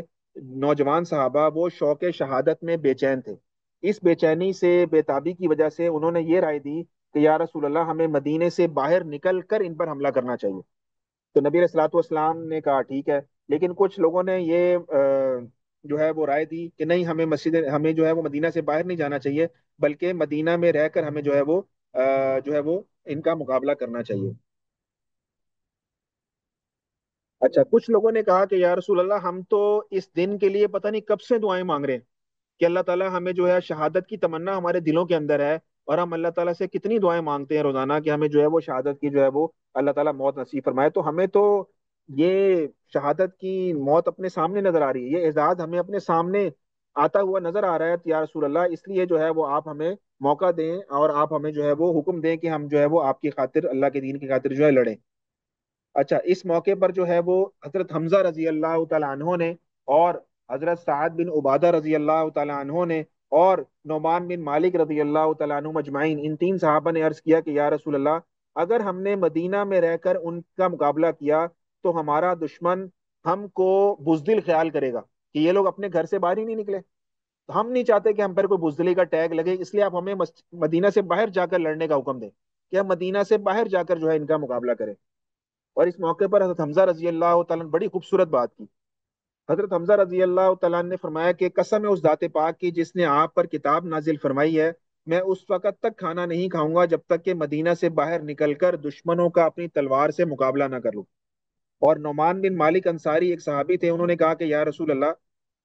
نوجوان صحابہ، وہ شوق شہادت میں بے چین تھے۔ اس بے چینی سے، بے تابی کی وجہ سے انہوں نے یہ رائے دی کہ یا رسول اللہ ہمیں مدینے سے باہر نکل کر ان پر حملہ کرنا چاہیے. تو نبی علیہ الصلوۃ والسلام نے کہا ٹھیک ہے. لیکن کچھ لوگوں نے یہ جو ہے وہ رائے دی کہ نہیں، ہمیں جو ہے وہ مدینہ سے باہر نہیں جانا چاہیے، بلکہ مدینہ میں رہ کر ہمیں جو ہے وہ ان کا مقابلہ کرنا چاہیے. اچھا، کچھ لوگوں نے کہا کہ یا رسول اللہ ہم تو اس دن کے لیے پتہ نہیں کب سے دعائیں مانگ رہے ہیں کہ اللہ تعالیٰ ہمیں جو ہے شہادت کی تمنا ہمارے دلوں کے اندر ہے، اور ہم اللہ تعالیٰ سے کتنی دعائیں مانگتے ہیں روزانہ کہ ہمیں جو ہے وہ شہادت کی جو ہے وہ اللہ تعالیٰ موت نصیب فرمائے. تو ہمیں تو یہ شہادت کی موت اپنے سامنے نظر آ رہی ہے، یہ اعزاز ہمیں اپنے سامنے آتا ہوا نظر آ رہا ہے یا رسول اللہ، اس لیے جو ہے وہ آپ ہمیں موقع دیں اور آپ ہمیں جو ہے وہ حکم دیں کہ ہم جو ہے وہ آپ کی خاطر، اللہ کے دین کی خاطر جو ہے لڑیں. اچھا، اس موقع پر جو ہے وہ حضرت حمزہ رضی اللہ تعالیٰ عنہ نے، اور حضرت سعد بن عبادہ رضی اللہ تعالیٰ عنہ نے، اور نعمان بن مالک رضی اللہ تعالیٰ عنہ مجمعین، ان تین صحابہ نے عرض کیا کہ یا رسول اللہ اگر ہم نے مدینہ میں رہ کر ان کا مقابلہ کیا تو ہمارا دشمن ہم کو بزدل خیال کرے گا کہ یہ لوگ اپنے گھر سے باہر ہی نہیں نکلے. تو ہم نہیں چاہتے کہ ہم پر کوئی بزدلی کا ٹیگ لگے، اس لیے آپ ہمیں مدینہ سے باہر جا کر لڑنے کا حکم دیں کہ ہم مدینہ سے باہر جا کر جو ہے ان کا مقابلہ کریں. اور اس موقع پر حضرت حمزہ رضی اللہ تعالیٰ نے بڑی خوبصورت بات کی. حضرت حمزہ رضی اللہ تعالیٰ نے فرمایا کہ قسم ہے اس ذات پاک کی جس نے آپ پر کتاب نازل فرمائی ہے، میں اس وقت تک کھانا نہیں کھاؤں گا جب تک کہ مدینہ سے باہر نکل کر دشمنوں کا اپنی تلوار سے مقابلہ نہ کر لوں. اور نعمان بن مالک انصاری ایک صحابی تھے، انہوں نے کہا کہ یا رسول اللہ،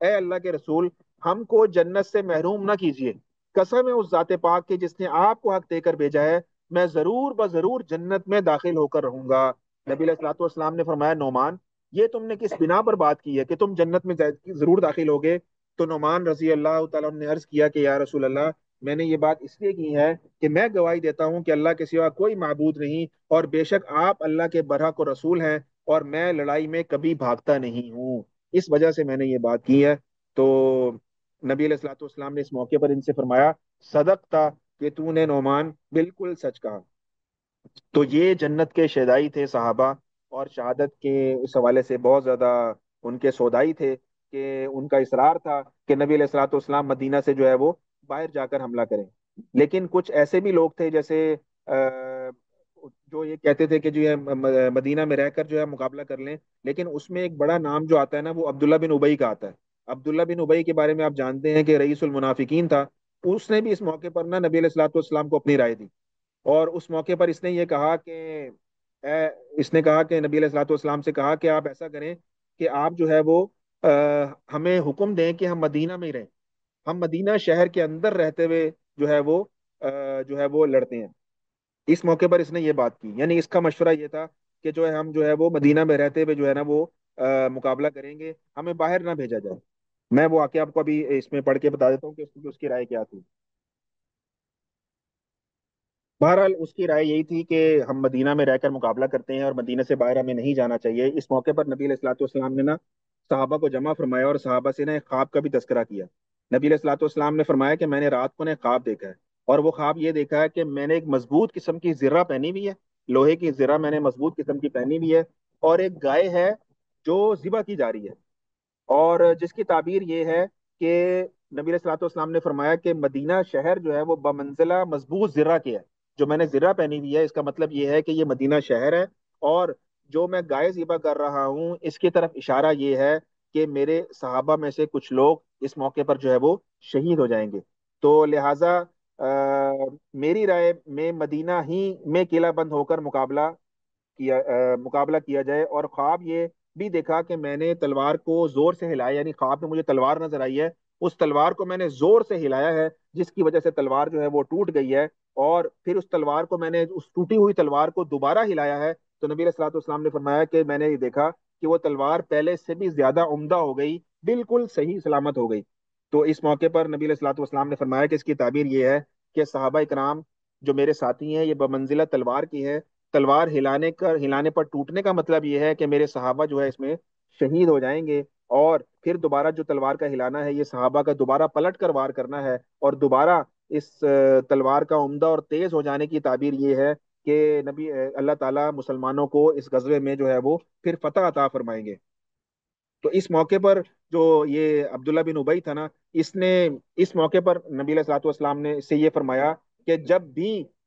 اے اللہ کے رسول، ہم کو جنت سے محروم نہ کیجیے. قسم ہے اس ذات پاک کے جس نے آپ کو حق دے کر بھیجا ہے، میں ضرور بضرور جنت میں داخل ہو کر رہوں گا. نبی علیہ الصلوۃ والسلام نے فرمایا نعمان، یہ تم نے کس بنا پر بات کی ہے کہ تم جنت میں ضرور داخل ہوگے؟ تو نعمان رضی اللہ تعالیٰ عنہ نے عرض کیا کہ یا رسول اللہ، میں نے یہ بات اس لیے کی ہے کہ میں گواہی دیتا ہوں کہ اللہ کے سوا کوئی معبود نہیں، اور بے شک آپ اللہ کے برحق و رسول ہیں، اور میں لڑائی میں کبھی بھاگتا نہیں ہوں. اس وجہ سے میں نے یہ بات کی ہے. تو نبی علیہ الصلوۃ والسلام نے اس موقع پر ان سے فرمایا صدق تھا، کہ تو نے نعمان بالکل سچ کہا. تو یہ جنت کے شہدائی تھے صحابہ، اور شہادت کے اس حوالے سے بہت زیادہ ان کے سودائی تھے کہ ان کا اصرار تھا کہ نبی علیہ الصلوۃ والسلام مدینہ سے جو ہے وہ باہر جا کر حملہ کریں. لیکن کچھ ایسے بھی لوگ تھے جیسے جو یہ کہتے تھے کہ جو ہے مدینہ میں رہ کر جو ہے مقابلہ کر لیں، لیکن اس میں ایک بڑا نام جو آتا ہے نا وہ عبداللہ بن ابئی کا آتا ہے. عبداللہ بن ابئی کے بارے میں آپ جانتے ہیں کہ رئیس المنافقین تھا. اس نے بھی اس موقع پر نا نبی علیہ الصلوۃ والسلام کو اپنی رائے دی، اور اس موقع پر اس نے یہ کہا کہ اے اس نے کہا کہ نبی علیہ الصلوۃ والسلام سے کہا کہ آپ ایسا کریں کہ آپ جو ہے وہ ہمیں حکم دیں کہ ہم مدینہ میں ہی رہیں، ہم مدینہ شہر کے اندر رہتے ہوئے جو ہے وہ جو ہے وہ لڑتے ہیں. اس موقع پر اس نے یہ بات کی، یعنی اس کا مشورہ یہ تھا کہ جو ہے ہم جو ہے وہ مدینہ میں رہتے ہوئے جو ہے نا وہ مقابلہ کریں گے، ہمیں باہر نہ بھیجا جائے. میں وہ واقعہ آپ کو ابھی اس میں پڑھ کے بتا دیتا ہوں کہ اس کی رائے کیا تھی. بہرحال اس کی رائے یہی تھی کہ ہم مدینہ میں رہ کر مقابلہ کرتے ہیں اور مدینہ سے باہر ہمیں نہیں جانا چاہیے. اس موقع پر نبی علیہ الصلوۃ والسلام نے نا صحابہ کو جمع فرمایا اور صحابہ سے نا ایک خواب کا بھی تذکرہ کیا. نبی علیہ الصلوۃ والسلام نے فرمایا کہ میں نے رات کو نا ایک خواب دیکھا ہے، اور وہ خواب یہ دیکھا ہے کہ میں نے ایک مضبوط قسم کی زرہ پہنی ہوئی ہے، لوہے کی زرہ میں نے مضبوط قسم کی پہنی ہوئی ہے، اور ایک گائے ہے جو ذبح کی جا رہی ہے، اور جس کی تعبیر یہ ہے کہ نبی علیہ الصلوۃ والسلام نے فرمایا کہ مدینہ شہر جو ہے وہ بمنزلہ مضبوط زرہ کے ہے. جو میں نے زرہ پہنی ہوئی ہے اس کا مطلب یہ ہے کہ یہ مدینہ شہر ہے، اور جو میں گائے ذبح کر رہا ہوں اس کی طرف اشارہ یہ ہے کہ میرے صحابہ میں سے کچھ لوگ اس موقع پر جو ہے وہ شہید ہو جائیں گے. تو لہٰذا میری رائے میں مدینہ ہی میں قلعہ بند ہو کر مقابلہ کیا جائے. اور خواب یہ بھی دیکھا کہ میں نے تلوار کو زور سے ہلایا، یعنی خواب میں مجھے تلوار نظر آئی ہے، اس تلوار کو میں نے زور سے ہلایا ہے جس کی وجہ سے تلوار جو ہے وہ ٹوٹ گئی ہے، اور پھر اس تلوار کو میں نے اس ٹوٹی ہوئی تلوار کو دوبارہ ہلایا ہے. تو نبی علیہ الصلوۃ والسلام نے فرمایا کہ میں نے یہ دیکھا کہ وہ تلوار پہلے سے بھی زیادہ عمدہ ہو گئی، بالکل صحیح سلامت ہو گئی. تو اس موقع پر نبی علیہ الصلوۃ والسلام نے فرمایا کہ اس کی تعبیر یہ ہے کہ صحابہ کرام جو میرے ساتھی ہیں یہ بمنزلہ تلوار کی ہے، تلوار ہلانے پر ٹوٹنے کا مطلب یہ ہے کہ میرے صحابہ جو ہے اس میں شہید ہو جائیں گے، اور پھر دوبارہ جو تلوار کا ہلانا ہے یہ صحابہ کا دوبارہ پلٹ کر وار کرنا ہے، اور دوبارہ اس تلوار کا عمدہ اور تیز ہو جانے کی تعبیر یہ ہے کہ اللہ تعالیٰ مسلمانوں کو اس غزوے میں جو ہے وہ پھر فتح عطا فرمائیں گے. تو اس موقع پر جو یہ عبداللہ بن ابئی تھا نا، اس نے اس موقع پر نبی علیہ الصلوۃ والسلام نے اس سے یہ فرمایا کہ جب بھی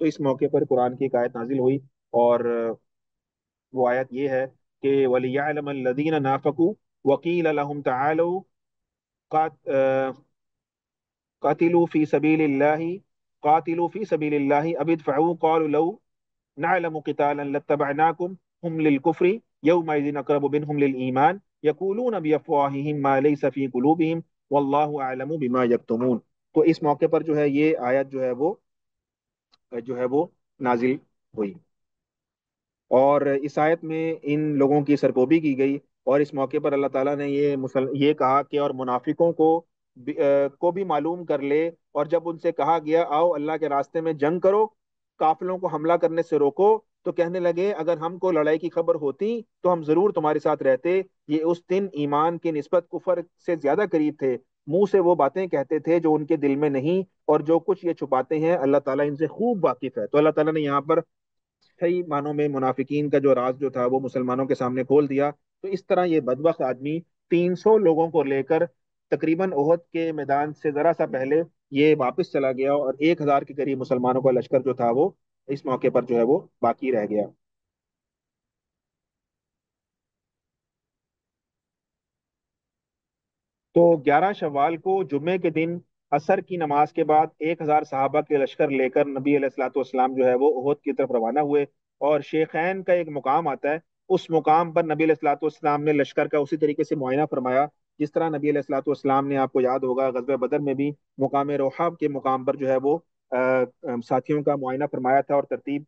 تو اس موقع پر قرآن کی ایک آیت نازل ہوئی، اور وہ آیت یہ ہے کہ وَلِيَعْلَمَ الَّذِينَ نَافَقُوا وَقِيلَ لَهُمْ تَعَالَوْا قاتلوا في سبيل الله قاتلوا في سبيل الله أو ادفعوا قالوا لو نعلم قتالا لاتبعناكم هم للكفر يومئذ أقرب منهم للإيمان يقولون بأفواههم ما ليس في قلوبهم والله أعلم بما يكتمون. تو اس موقع پر جو ہے یہ آیت جو ہے وہ نازل ہوئی، اور اس آیت میں ان لوگوں کی سرکوبی کی گئی، اور اس موقع پر اللہ تعالیٰ نے یہ کہا کہ اور منافقوں کو بھی معلوم کر لے، اور جب ان سے کہا گیا آؤ اللہ کے راستے میں جنگ کرو، قافلوں کو حملہ کرنے سے روکو، تو کہنے لگے اگر ہم کو لڑائی کی خبر ہوتی تو ہم ضرور تمہارے ساتھ رہتے. یہ اس دن ایمان کی نسبت کفر سے زیادہ قریب تھے، منہ سے وہ باتیں کہتے تھے جو ان کے دل میں نہیں، اور جو کچھ یہ چھپاتے ہیں اللہ تعالیٰ ان سے خوب واقف ہے. تو اللہ تعالیٰ نے یہاں پر صحیح معنوں میں منافقین کا جو راز جو تھا وہ مسلمانوں کے سامنے کھول دیا. تو اس طرح یہ بدبخت آدمی 300 لوگوں کو لے کر تقریباً احد کے میدان سے ذرا سا پہلے یہ واپس چلا گیا، اور 1,000 کے قریب مسلمانوں کا لشکر جو تھا وہ اس موقع پر جو ہے وہ باقی رہ گیا. تو 11 شوال کو جمعے کے دن عصر کی نماز کے بعد 1,000 صحابہ کے لشکر لے کر نبی علیہ الصلوۃ والسلام جو ہے وہ احد کی طرف روانہ ہوئے، اور شیخین کا ایک مقام آتا ہے، اس مقام پر نبی علیہ الصلوۃ والسلام نے لشکر کا اسی طریقے سے معائنہ فرمایا جس طرح نبی علیہ الصلوۃ والسلام نے، آپ کو یاد ہوگا غزوہ بدر میں بھی مقام روحہ کے مقام پر جو ہے وہ ساتھیوں کا معائنہ فرمایا تھا، اور ترتیب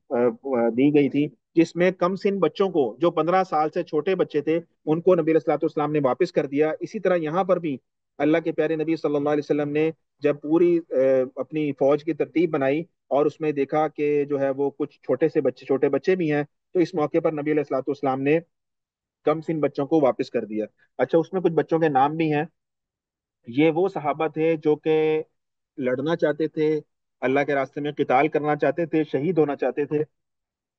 دی گئی تھی جس میں کم سن بچوں کو جو 15 سال سے چھوٹے بچے تھے ان کو نبی علیہ الصلوۃ والسلام نے واپس کر دیا. اسی طرح یہاں پر بھی اللہ کے پیارے نبی صلی اللہ علیہ وسلم نے جب پوری اپنی فوج کی ترتیب بنائی اور اس میں دیکھا کہ جو ہے وہ کچھ چھوٹے بچے بھی ہیں، تو اس موقع پر نبی علیہ الصلوۃ والسلام نے کم سن بچوں کو واپس کر دیا. اچھا، اس میں کچھ بچوں کے نام بھی ہیں. یہ وہ صحابہ تھے جو کہ لڑنا چاہتے تھے، اللہ کے راستے میں قتال کرنا چاہتے تھے، شہید ہونا چاہتے تھے.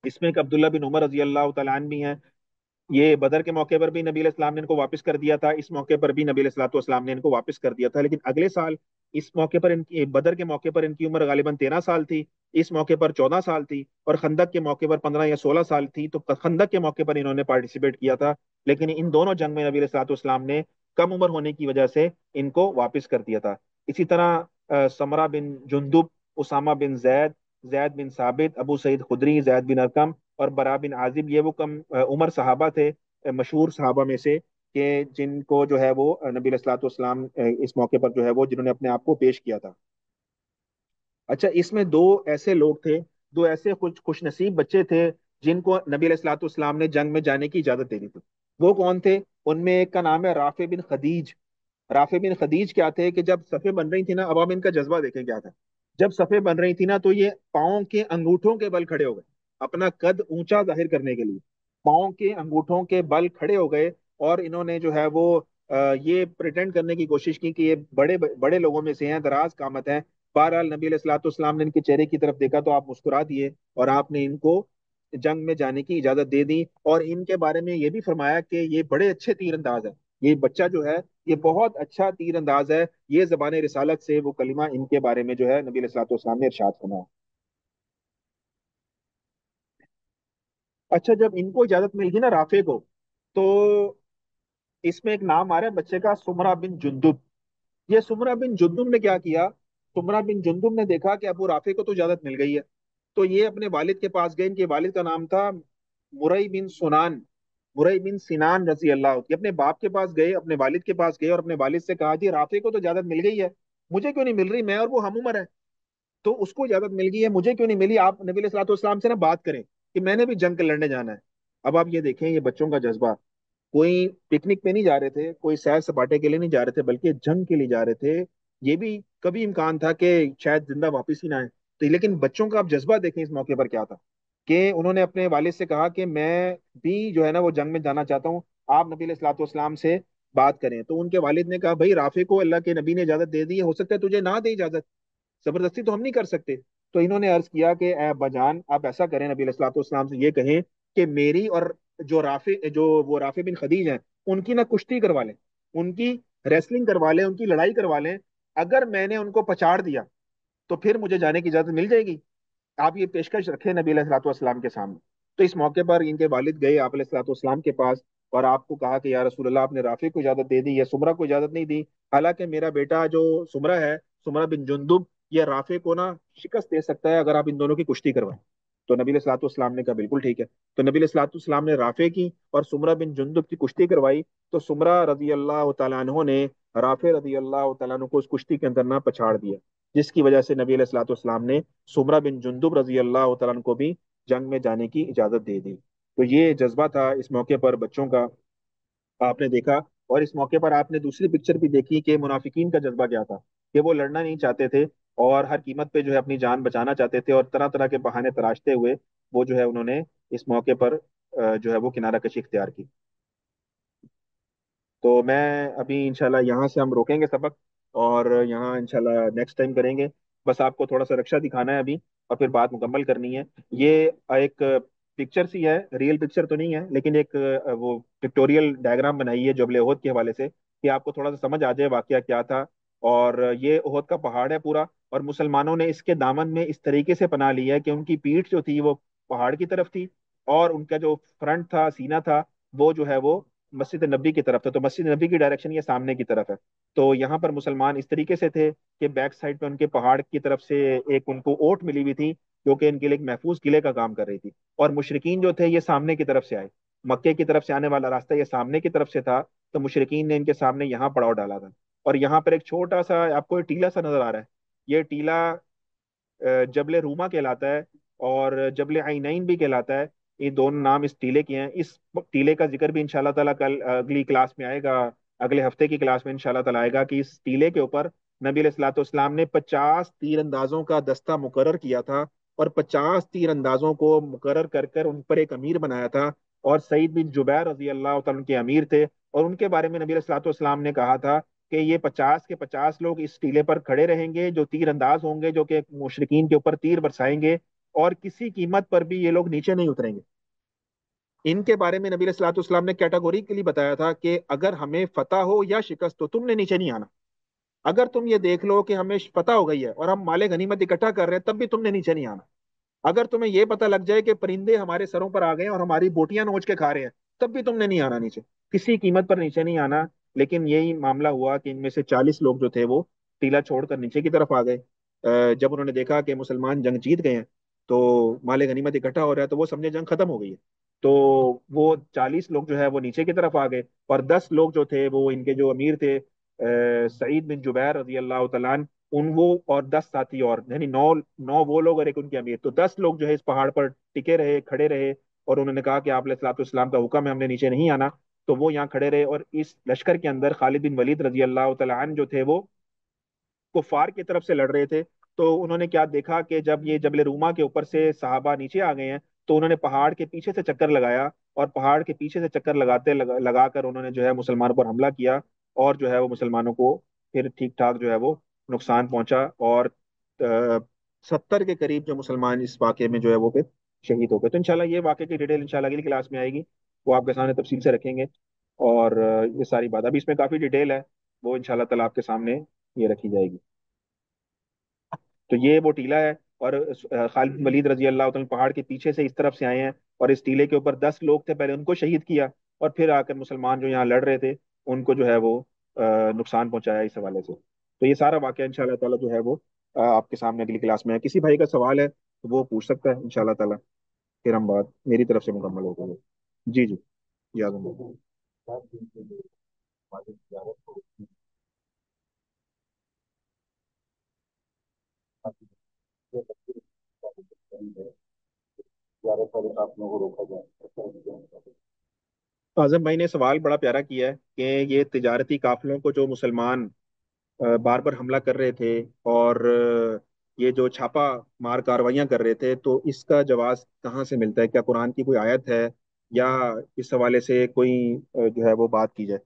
اس میں ایک عبداللہ بن عمر رضی اللہ تعالیٰ عنہ بھی ہیں. یہ بدر کے موقع پر بھی نبی علیہ السلام نے ان کو واپس کر دیا تھا، اس موقع پر بھی نبی علیہ الصلوۃ والسلام نے ان کو واپس کر دیا تھا، لیکن اگلے سال اس موقع پر بدر کے موقع پر ان کی عمر غالباً 13 سال تھی، اس موقع پر 14 سال تھی، اور خندق کے موقع پر 15 یا 16 سال تھی. تو خندق کے موقع پر انہوں نے پارٹیسپیٹ کیا تھا، لیکن ان دونوں جنگ میں نبی علیہ الصلوۃ والسلام نے کم عمر ہونے کی وجہ سے ان کو واپس کر دیا تھا. اسی طرح سمرہ بن جندب، اسامہ بن زید، زید بن ثابت، ابو سعید خدری، زید بن ارقم اور برا بن عازب، یہ وہ کم عمر صحابہ تھے، مشہور صحابہ میں سے، کہ جن کو جو ہے وہ نبی علیہ الصلوۃ والسلام اس موقع پر جو ہے وہ جنہوں نے اپنے آپ کو پیش کیا تھا. اچھا، اس میں دو ایسے لوگ تھے، دو ایسے خوش نصیب بچے تھے جن کو نبی علیہ الصلوۃ والسلام نے جنگ میں جانے کی اجازت دے دی تھی. وہ کون تھے؟ ان میں ایک کا نام ہے رافع بن خدیج. رافع بن خدیج کیا تھے کہ جب صفیں بن رہی تھی نا، اب آپ ان کا جذبہ دیکھیں کیا تھا. جب صفیں بن رہی تھی نا تو یہ پاؤں کے انگوٹھوں کے بل کھڑے ہو گئے، اپنا قد اونچا ظاہر کرنے کے لیے پاؤں کے انگوٹھوں کے بل کھڑے ہو گئے، اور انہوں نے جو ہے وہ یہ پریٹینڈ کرنے کی کوشش کی کہ یہ بڑے بڑے لوگوں میں سے ہیں، دراز قامت ہیں. بہرحال نبی علیہ الصلوۃ والسلام نے ان کے چہرے کی طرف دیکھا تو آپ مسکرا دیے، اور آپ نے ان کو جنگ میں جانے کی اجازت دے دی، اور ان کے بارے میں یہ بھی فرمایا کہ یہ بڑے اچھے تیر انداز ہے. یہ بچہ جو ہے یہ بہت اچھا تیر انداز ہے، یہ زبان رسالت سے وہ کلمہ ان کے بارے میں جو ہے نبی علیہ الصلوۃ والسلام نے ارشاد فرمایا. اچھا، جب ان کو اجازت مل گئی نا رافع کو، تو اس میں ایک نام آ رہا ہے بچے کا، سمرہ بن جندب. یہ سمرہ بن جندب نے کیا کیا؟ سمرہ بن جندب نے دیکھا کہ ابو رافع کو تو اجازت مل گئی ہے، تو یہ اپنے والد کے پاس گئے. ان کے والد کا نام تھا مرئی بن سنان، مرئی بن سنان رضی اللہ. یہ اپنے باپ کے پاس گئے، اپنے والد کے پاس گئے، اور اپنے والد سے کہا جی رافع کو تو اجازت مل گئی ہے، مجھے کیوں نہیں مل رہی؟ میں اور وہ ہم عمر ہے، تو اس کو اجازت مل گئی ہے، مجھے کیوں نہیں ملی؟ آپ نبی علیہ الصلوۃ والسلام سے نا بات کریں کہ میں نے بھی جنگ لڑنے جانا ہے. اب آپ یہ دیکھیں یہ بچوں کا جذبہ، کوئی پکنک پہ نہیں جا رہے تھے، کوئی سیر سپاٹے کے لیے نہیں جا رہے تھے، بلکہ جنگ کے لیے جا رہے تھے. یہ بھی کبھی امکان تھا کہ شاید زندہ واپس ہی نہ آئے. تو لیکن بچوں کا آپ جذبہ دیکھیں اس موقع پر کیا تھا کہ انہوں نے اپنے والد سے کہا کہ میں بھی جو ہے نا وہ جنگ میں جانا چاہتا ہوں، آپ نبی علیہ الصلوۃ والسلام سے بات کریں. تو ان کے والد نے کہا بھائی رافع کو اللہ کے نبی نے اجازت دے دی ہے، ہو سکتا ہے تجھے نہ دے اجازت، زبردستی تو ہم نہیں کر سکتے. تو انہوں نے عرض کیا کہ اے ابا جان آپ ایسا کریں، نبی علیہ الصلوۃ والسلام سے یہ کہیں کہ میری اور جو رافع بن خدیج ہیں ان کی نہ کشتی کروا لیں، ان کی ریسلنگ کروا لیں، ان کی لڑائی کروا لیں. اگر میں نے ان کو پچاڑ دیا تو پھر مجھے جانے کی اجازت مل جائے گی. آپ یہ پیشکش رکھے نبی علیہ الصلوۃ والسلام کے سامنے. تو اس موقع پر ان کے والد گئے آپ علیہ الصلوۃ والسلام کے پاس، اور آپ کو کہا کہ یا رسول اللہ، آپ نے رافع کو اجازت دے دی یا سمرہ کو اجازت نہیں دی؟ حالانکہ میرا بیٹا جو سمرہ ہے، سمرہ بن جندب، یہ رافع کو نا شکست دے سکتا ہے اگر آپ ان دونوں کی کشتی کروائیں. تو نبی علیہ الصلوۃ والسلام نے کہا بالکل ٹھیک ہے. تو نبی علیہ الصلوۃ والسلام نے رافع کی اور سمرہ بن جندب کی کشتی کروائی. تو سمرہ رضی اللہ تعالیٰ عنہ نے رافع رضی اللہ تعالیٰ عنہ کو اس کشتی کے اندر نہ پچھاڑ دیا، جس کی وجہ سے نبی علیہ الصلوۃ والسلام نے سمرہ بن جندب رضی اللہ تعالیٰ عنہ کو بھی جنگ میں جانے کی اجازت دے دی. تو یہ جذبہ تھا اس موقع پر بچوں کا، آپ نے دیکھا. اور اس موقع پر آپ نے دوسری پکچر بھی دیکھی کہ منافقین کا جذبہ کیا تھا، کہ وہ لڑنا نہیں چاہتے تھے اور ہر قیمت پہ جو ہے اپنی جان بچانا چاہتے تھے، اور طرح طرح کے بہانے تراشتے ہوئے وہ جو ہے انہوں نے اس موقع پر جو ہے وہ کنارہ کشی اختیار کی. تو میں ابھی انشاءاللہ یہاں سے ہم روکیں گے سبق، اور یہاں انشاءاللہ نیکسٹ ٹائم کریں گے. بس آپ کو تھوڑا سا رکشہ دکھانا ہے ابھی، اور پھر بات مکمل کرنی ہے. یہ ایک پکچر سی ہے، ریئل پکچر تو نہیں ہے، لیکن ایک وہ پکٹوریل ڈائگرام بنائی ہے جبل احد کے حوالے سے، کہ آپ کو تھوڑا سا سمجھ آ جائے واقعہ کیا تھا. اور یہ احد کا پہاڑ ہے پورا، اور مسلمانوں نے اس کے دامن میں اس طریقے سے پناہ لی ہے کہ ان کی پیٹھ جو تھی وہ پہاڑ کی طرف تھی، اور ان کا جو فرنٹ تھا، سینہ تھا، وہ جو ہے وہ مسجد نبی کی طرف تھا. تو مسجد نبی کی ڈائریکشن یہ سامنے کی طرف ہے. تو یہاں پر مسلمان اس طریقے سے تھے کہ بیک سائڈ پہ ان کے پہاڑ کی طرف سے ایک ان کو اوٹ ملی ہوئی تھی، جو کہ ان کے لیے ایک محفوظ قلعے کا کام کر رہی تھی. اور مشرقین جو تھے یہ سامنے کی طرف سے آئے، مکے کی طرف سے آنے والا راستہ یہ سامنے کی طرف سے تھا. تو مشرقین نے ان کے سامنے یہاں پڑاؤ ڈالا تھا. اور یہاں پر ایک چھوٹا سا آپ کو ایک ٹیلا سا نظر آ رہا ہے. یہ ٹیلا جبل روما کہلاتا ہے، اور جبل عینین بھی کہلاتا ہے. یہ دونوں نام اس ٹیلے کے ہیں. اس ٹیلے کا ذکر بھی انشاءاللہ تعالیٰ کل اگلی کلاس میں آئے گا، اگلے ہفتے کی کلاس میں انشاءاللہ تعالیٰ آئے گا، کہ اس ٹیلے کے اوپر نبی علیہ الصلوۃ والسلام نے 50 تیر اندازوں کا دستہ مقرر کیا تھا، اور 50 تیر اندازوں کو مقرر کر کر ان پر ایک امیر بنایا تھا. اور سعید بن جبیر رضی اللہ تعالیٰ کے امیر تھے، اور ان کے بارے میں نبی علیہ الصلوۃ والسلام نے کہا تھا کہ یہ 50 کے 50 لوگ اس ٹیلے پر کھڑے رہیں گے، جو تیر انداز ہوں گے، جو کہ مشرقین کے اوپر تیر برسائیں گے، اور کسی قیمت پر بھی یہ لوگ نیچے نہیں اتریں گے. ان کے بارے میں نبی علیہ الصلوۃ والسلام نے کیٹاگوریکلی بتایا تھا کہ اگر ہمیں فتح ہو یا شکست ہو، تم نے نیچے نہیں آنا. اگر تم یہ دیکھ لو کہ ہمیں فتح ہو گئی ہے اور ہم مال غنیمت اکٹھا کر رہے ہیں، تب بھی تم نے نیچے نہیں آنا. اگر تمہیں یہ پتہ لگ جائے کہ پرندے ہمارے سروں پر آ گئے اور ہماری بوٹیاں نوچ کے کھا رہے ہیں، تب بھی تم نے نہیں آنا نیچے، کسی قیمت پر نیچے نہیں آنا. لیکن یہی معاملہ ہوا کہ ان میں سے 40 لوگ جو تھے وہ ٹیلا چھوڑ کر نیچے کی طرف آ گئے. جب انہوں نے دیکھا کہ مسلمان جنگ جیت گئے ہیں، تو مال غنیمت اکٹھا ہو رہا ہے، تو وہ سمجھے جنگ ختم ہو گئی ہے. تو وہ 40 لوگ جو ہے وہ نیچے کی طرف آ گئے، اور 10 لوگ جو تھے وہ ان کے جو امیر تھے سعید بن جبیر رضی اللہ تعالیٰ عنہ، ان وہ اور 10 ساتھی اور، یعنی نو نو وہ لوگ اور ایک ان کے امیر، تو 10 لوگ جو ہے اس پہاڑ پر ٹکے رہے، کھڑے رہے. اور انہوں نے کہا کہ آپ علیہ الصلوۃ والسلام کا حکم ہے، ہم نے نیچے نہیں آنا. تو وہ یہاں کھڑے رہے. اور اس لشکر کے اندر خالد بن ولید رضی اللہ تعالیٰ عنہ جو تھے وہ کفار کی طرف سے لڑ رہے تھے. تو انہوں نے کیا دیکھا کہ جب یہ جبل روما کے اوپر سے صحابہ نیچے آ گئے ہیں، تو انہوں نے پہاڑ کے پیچھے سے چکر لگایا، اور پہاڑ کے پیچھے سے چکر لگا کر انہوں نے جو ہے مسلمانوں پر حملہ کیا، اور جو ہے وہ مسلمانوں کو پھر ٹھیک ٹھاک جو ہے وہ نقصان پہنچا. اور 70 کے قریب جو مسلمان اس واقعے میں جو ہے وہ پھر شہید ہو گئے. تو انشاءاللہ یہ واقعے کی ڈیٹیل انشاءاللہ اگلی کلاس میں آئے گی، وہ آپ کے سامنے تفصیل سے رکھیں گے. اور یہ ساری بات ابھی اس میں کافی ڈیٹیل ہے، وہ انشاءاللہ تعالیٰ آپ کے سامنے یہ رکھی جائے گی. تو یہ وہ ٹیلا ہے. اور خالد بن ولید رضی اللہ تعالیٰ پہاڑ کے پیچھے سے اس طرف سے آئے ہیں، اور اس ٹیلے کے اوپر 10 لوگ تھے، پہلے ان کو شہید کیا، اور پھر آ کر مسلمان جو یہاں لڑ رہے تھے ان کو جو ہے وہ نقصان پہنچایا اس حوالے سے. تو یہ سارا واقعہ انشاءاللہ تعالیٰ جو ہے وہ آپ کے سامنے اگلی کلاس میں ہے. کسی بھائی کا سوال ہے تو وہ پوچھ سکتا ہے انشاءاللہ تعالیٰ، پھر ہم بات میری طرف سے مکمل ہو جائے. جی جی، یاد اعظم بھائی نے سوال بڑا پیارا کیا ہے کہ یہ تجارتی قافلوں کو جو مسلمان بار بار حملہ کر رہے تھے، اور یہ جو چھاپا مار کارروائیاں کر رہے تھے، تو اس کا جواز کہاں سے ملتا ہے؟ کیا قرآن کی کوئی آیت ہے، یا اس حوالے سے کوئی جو ہے وہ بات کی جائے؟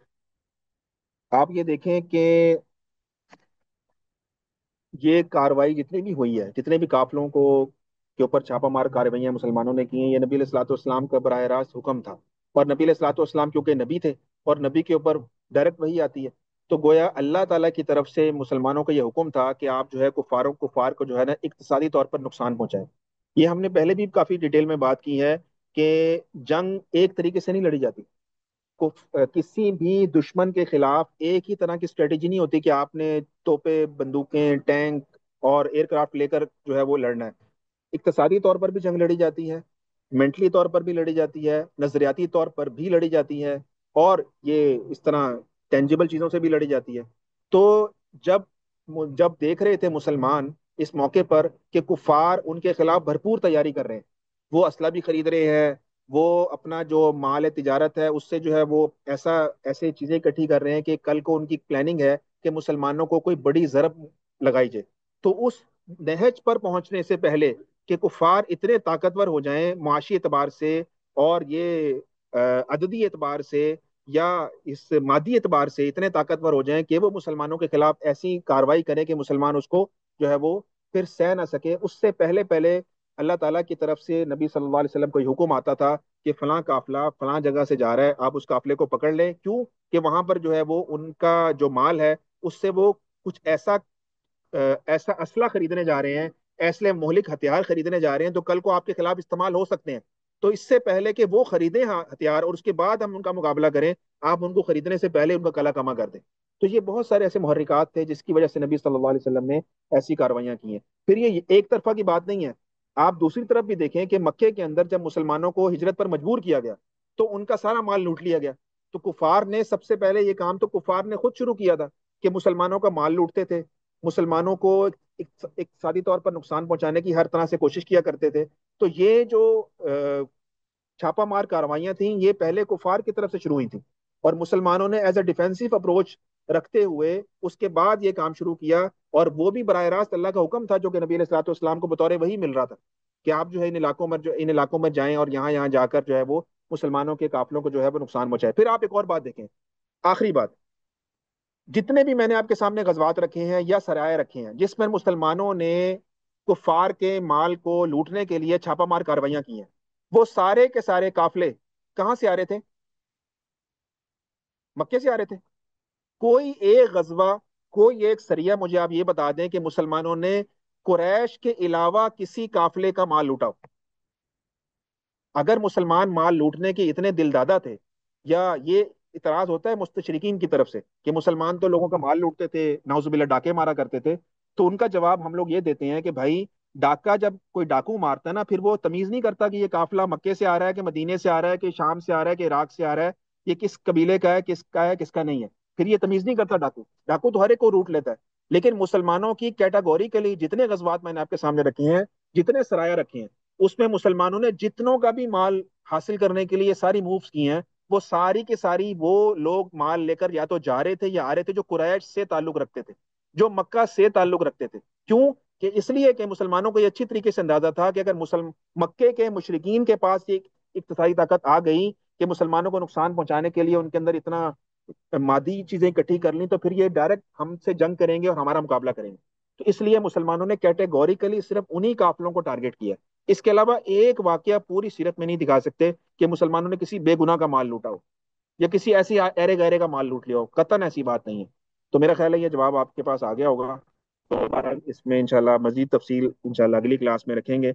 آپ یہ دیکھیں کہ یہ کاروائی جتنی بھی ہوئی ہے، جتنے بھی قافلوں کو کے اوپر چھاپا مار کارروائیاں مسلمانوں نے کی ہیں، یہ نبی علیہ الصلوۃ والسلام کا براہ راست حکم تھا. اور نبی علیہ الصلوۃ والسلام کیونکہ نبی تھے، اور نبی کے اوپر ڈائریکٹ وہی آتی ہے، تو گویا اللہ تعالیٰ کی طرف سے مسلمانوں کا یہ حکم تھا کہ آپ جو ہے کفار کو جو ہے نا اقتصادی طور پر نقصان پہنچائیں. یہ ہم نے پہلے بھی کافی ڈیٹیل میں بات کی ہے کہ جنگ ایک طریقے سے نہیں لڑی جاتی. کسی بھی دشمن کے خلاف ایک ہی طرح کی اسٹریٹجی نہیں ہوتی کہ آپ نے توپے، بندوقیں، ٹینک اور ایئر کرافٹ لے کر جو ہے وہ لڑنا ہے. اقتصادی طور پر بھی جنگ لڑی جاتی ہے، مینٹلی طور پر بھی لڑی جاتی ہے، نظریاتی طور پر بھی لڑی جاتی ہے، اور یہ اس طرح ٹینجیبل چیزوں سے بھی لڑی جاتی ہے. تو جب جب دیکھ رہے تھے مسلمان اس موقع پر کہ کفار ان کے خلاف بھرپور تیاری کر رہے ہیں، وہ اسلحہ بھی خرید رہے ہیں، وہ اپنا جو مال تجارت ہے اس سے جو ہے وہ ایسے چیزیں اکٹھی کر رہے ہیں کہ کل کو ان کی پلاننگ ہے کہ مسلمانوں کو کوئی بڑی ضرب لگائی جائے. تو اس نہج پر پہنچنے سے پہلے کہ کفار اتنے طاقتور ہو جائیں معاشی اعتبار سے اور یہ عددی اعتبار سے یا اس مادی اعتبار سے اتنے طاقتور ہو جائیں کہ وہ مسلمانوں کے خلاف ایسی کاروائی کریں کہ مسلمان اس کو جو ہے وہ پھر سہ نہ سکے، اس سے پہلے پہلے اللہ تعالیٰ کی طرف سے نبی صلی اللہ علیہ وسلم کو یہ حکم آتا تھا کہ فلاں قافلہ فلاں جگہ سے جا رہا ہے، آپ اس قافلے کو پکڑ لیں. کیوں؟ کہ وہاں پر جو ہے وہ ان کا جو مال ہے اس سے وہ کچھ ایسا اسلحہ خریدنے جا رہے ہیں، ایسے مہلک ہتھیار خریدنے جا رہے ہیں جو کل کو آپ کے خلاف استعمال ہو سکتے ہیں. تو اس سے پہلے کہ وہ خریدیں ہتھیار اور اس کے بعد ہم ان کا مقابلہ کریں، آپ ان کو خریدنے سے پہلے ان کا کلا کما کر دیں. تو یہ بہت سارے ایسے محرکات تھے جس کی وجہ سے نبی صلی اللہ علیہ وسلم نے ایسی کاروائیاں کی ہیں. پھر یہ ایک طرفہ کی بات نہیں ہے، آپ دوسری طرف بھی دیکھیں کہ مکے کے اندر جب مسلمانوں کو ہجرت پر مجبور کیا گیا تو ان کا سارا مال لوٹ لیا گیا. تو کفار نے سب سے پہلے یہ کام تو کفار نے خود شروع کیا تھا کہ مسلمانوں کا مال لوٹتے تھے، مسلمانوں کو اقتصادی طور پر نقصان پہنچانے کی ہر طرح سے کوشش کیا کرتے تھے. تو یہ جو چھاپا مار کاروائیاں تھیں یہ پہلے کفار کی طرف سے شروع ہوئی تھیں، اور مسلمانوں نے ایز اے ڈیفینسو اپروچ رکھتے ہوئے اس کے بعد یہ کام شروع کیا. اور وہ بھی براہ راست اللہ کا حکم تھا جو کہ نبی علیہ الصلوۃ والسلام کو بطور وہی مل رہا تھا کہ آپ جو ہے ان علاقوں میں جائیں اور یہاں یہاں جا کر جو ہے وہ مسلمانوں کے قافلوں کو جو ہے وہ نقصان پہنچائے. پھر آپ ایک اور بات دیکھیں، آخری بات، جتنے بھی میں نے آپ کے سامنے غزوات رکھے ہیں یا سرائے رکھے ہیں جس میں مسلمانوں نے کفار کے مال کو لوٹنے کے لیے چھاپا مار کاروائیاں کی ہیں، وہ سارے کے سارے قافلے کہاں سے آ رہے تھے؟ مکے سے آ رہے تھے. کوئی ایک غزوہ، کوئی ایک سریہ مجھے آپ یہ بتا دیں کہ مسلمانوں نے قریش کے علاوہ کسی قافلے کا مال لوٹا ہو. اگر مسلمان مال لوٹنے کے اتنے دل دادا تھے، یا یہ اعتراض ہوتا ہے مستشرقین کی طرف سے کہ مسلمان تو لوگوں کا مال لوٹتے تھے، نعوذ باللہ ڈاکے مارا کرتے تھے، تو ان کا جواب ہم لوگ یہ دیتے ہیں کہ بھائی ڈاکہ جب کوئی ڈاکو مارتا ہے نا پھر وہ تمیز نہیں کرتا کہ یہ قافلہ مکے سے آ رہا ہے کہ مدینے سے آ رہا ہے کہ شام سے آ رہا ہے کہ عراق سے آ رہا ہے، یہ کس قبیلے کا ہے کس کا نہیں ہے. پھر یہ تمیز نہیں کرتا ڈاکو. ڈاکو تو ہر ایک کو روٹ لیتا ہے. لیکن مسلمانوں کی کیٹاگوری کے لیے جتنے غزوات میں نے آپ کے سامنے رکھے ہیں، جتنے سرایہ رکھے ہیں، اس میں مسلمانوں نے جتنوں کا بھی مال حاصل کرنے کے لیے ساری مووز کی ہیں، وہ ساری کی ساری وہ لوگ مال لے کر یا تو جا رہے تھے یا آ رہے تھے جو قریش سے تعلق رکھتے تھے، جو مکہ سے تعلق رکھتے تھے. کیوں؟ کہ اس لیے کہ مسلمانوں کو یہ اچھی طریقے سے اندازہ تھا کہ اگر مکے کے مشرقین کے پاس یہ اقتصادی طاقت آ گئی کہ مسلمانوں کو نقصان پہنچانے کے لیے ان کے اندر اتنا مادی چیزیں اکٹھی کر لیں، تو پھر یہ ڈائریکٹ ہم سے جنگ کریں گے اور ہمارا مقابلہ کریں گے. تو اس لیے مسلمانوں نے کیٹیگوریکلی صرف انہی قافلوں کو ٹارگٹ کیا. اس کے علاوہ ایک واقعہ پوری سیرت میں نہیں دکھا سکتے کہ مسلمانوں نے کسی بے گناہ کا مال لوٹا ہو یا کسی ایسی ایرے گہرے کا مال لوٹ لیا ہو. قطعاً ایسی بات نہیں ہے. تو میرا خیال ہے یہ جواب آپ کے پاس آ گیا ہوگا. تو اس میں انشاءاللہ مزید تفصیل انشاءاللہ اگلی کلاس میں رکھیں گے.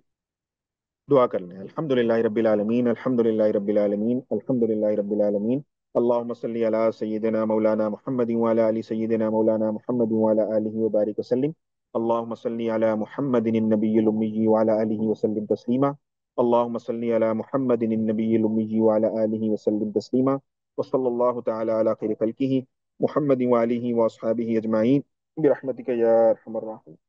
دعا کر لیں. الحمد للہ رب العالمین، الحمد للہ رب العالمین، الحمد للہ رب العالمین. اللهم صل على سيدنا مولانا محمد وعلى ال سيدنا مولانا محمد وعلى اله وبارك وسلم. اللهم صل على محمد النبي الأمي وعلى آله وسلم تسليما. اللهم صل على محمد النبي الأمي وعلى آله وسلم تسليما. وصلى الله تعالى على خير خلقه محمد وآله وأصحابه أجمعين برحمتك يا أرحم الراحمين.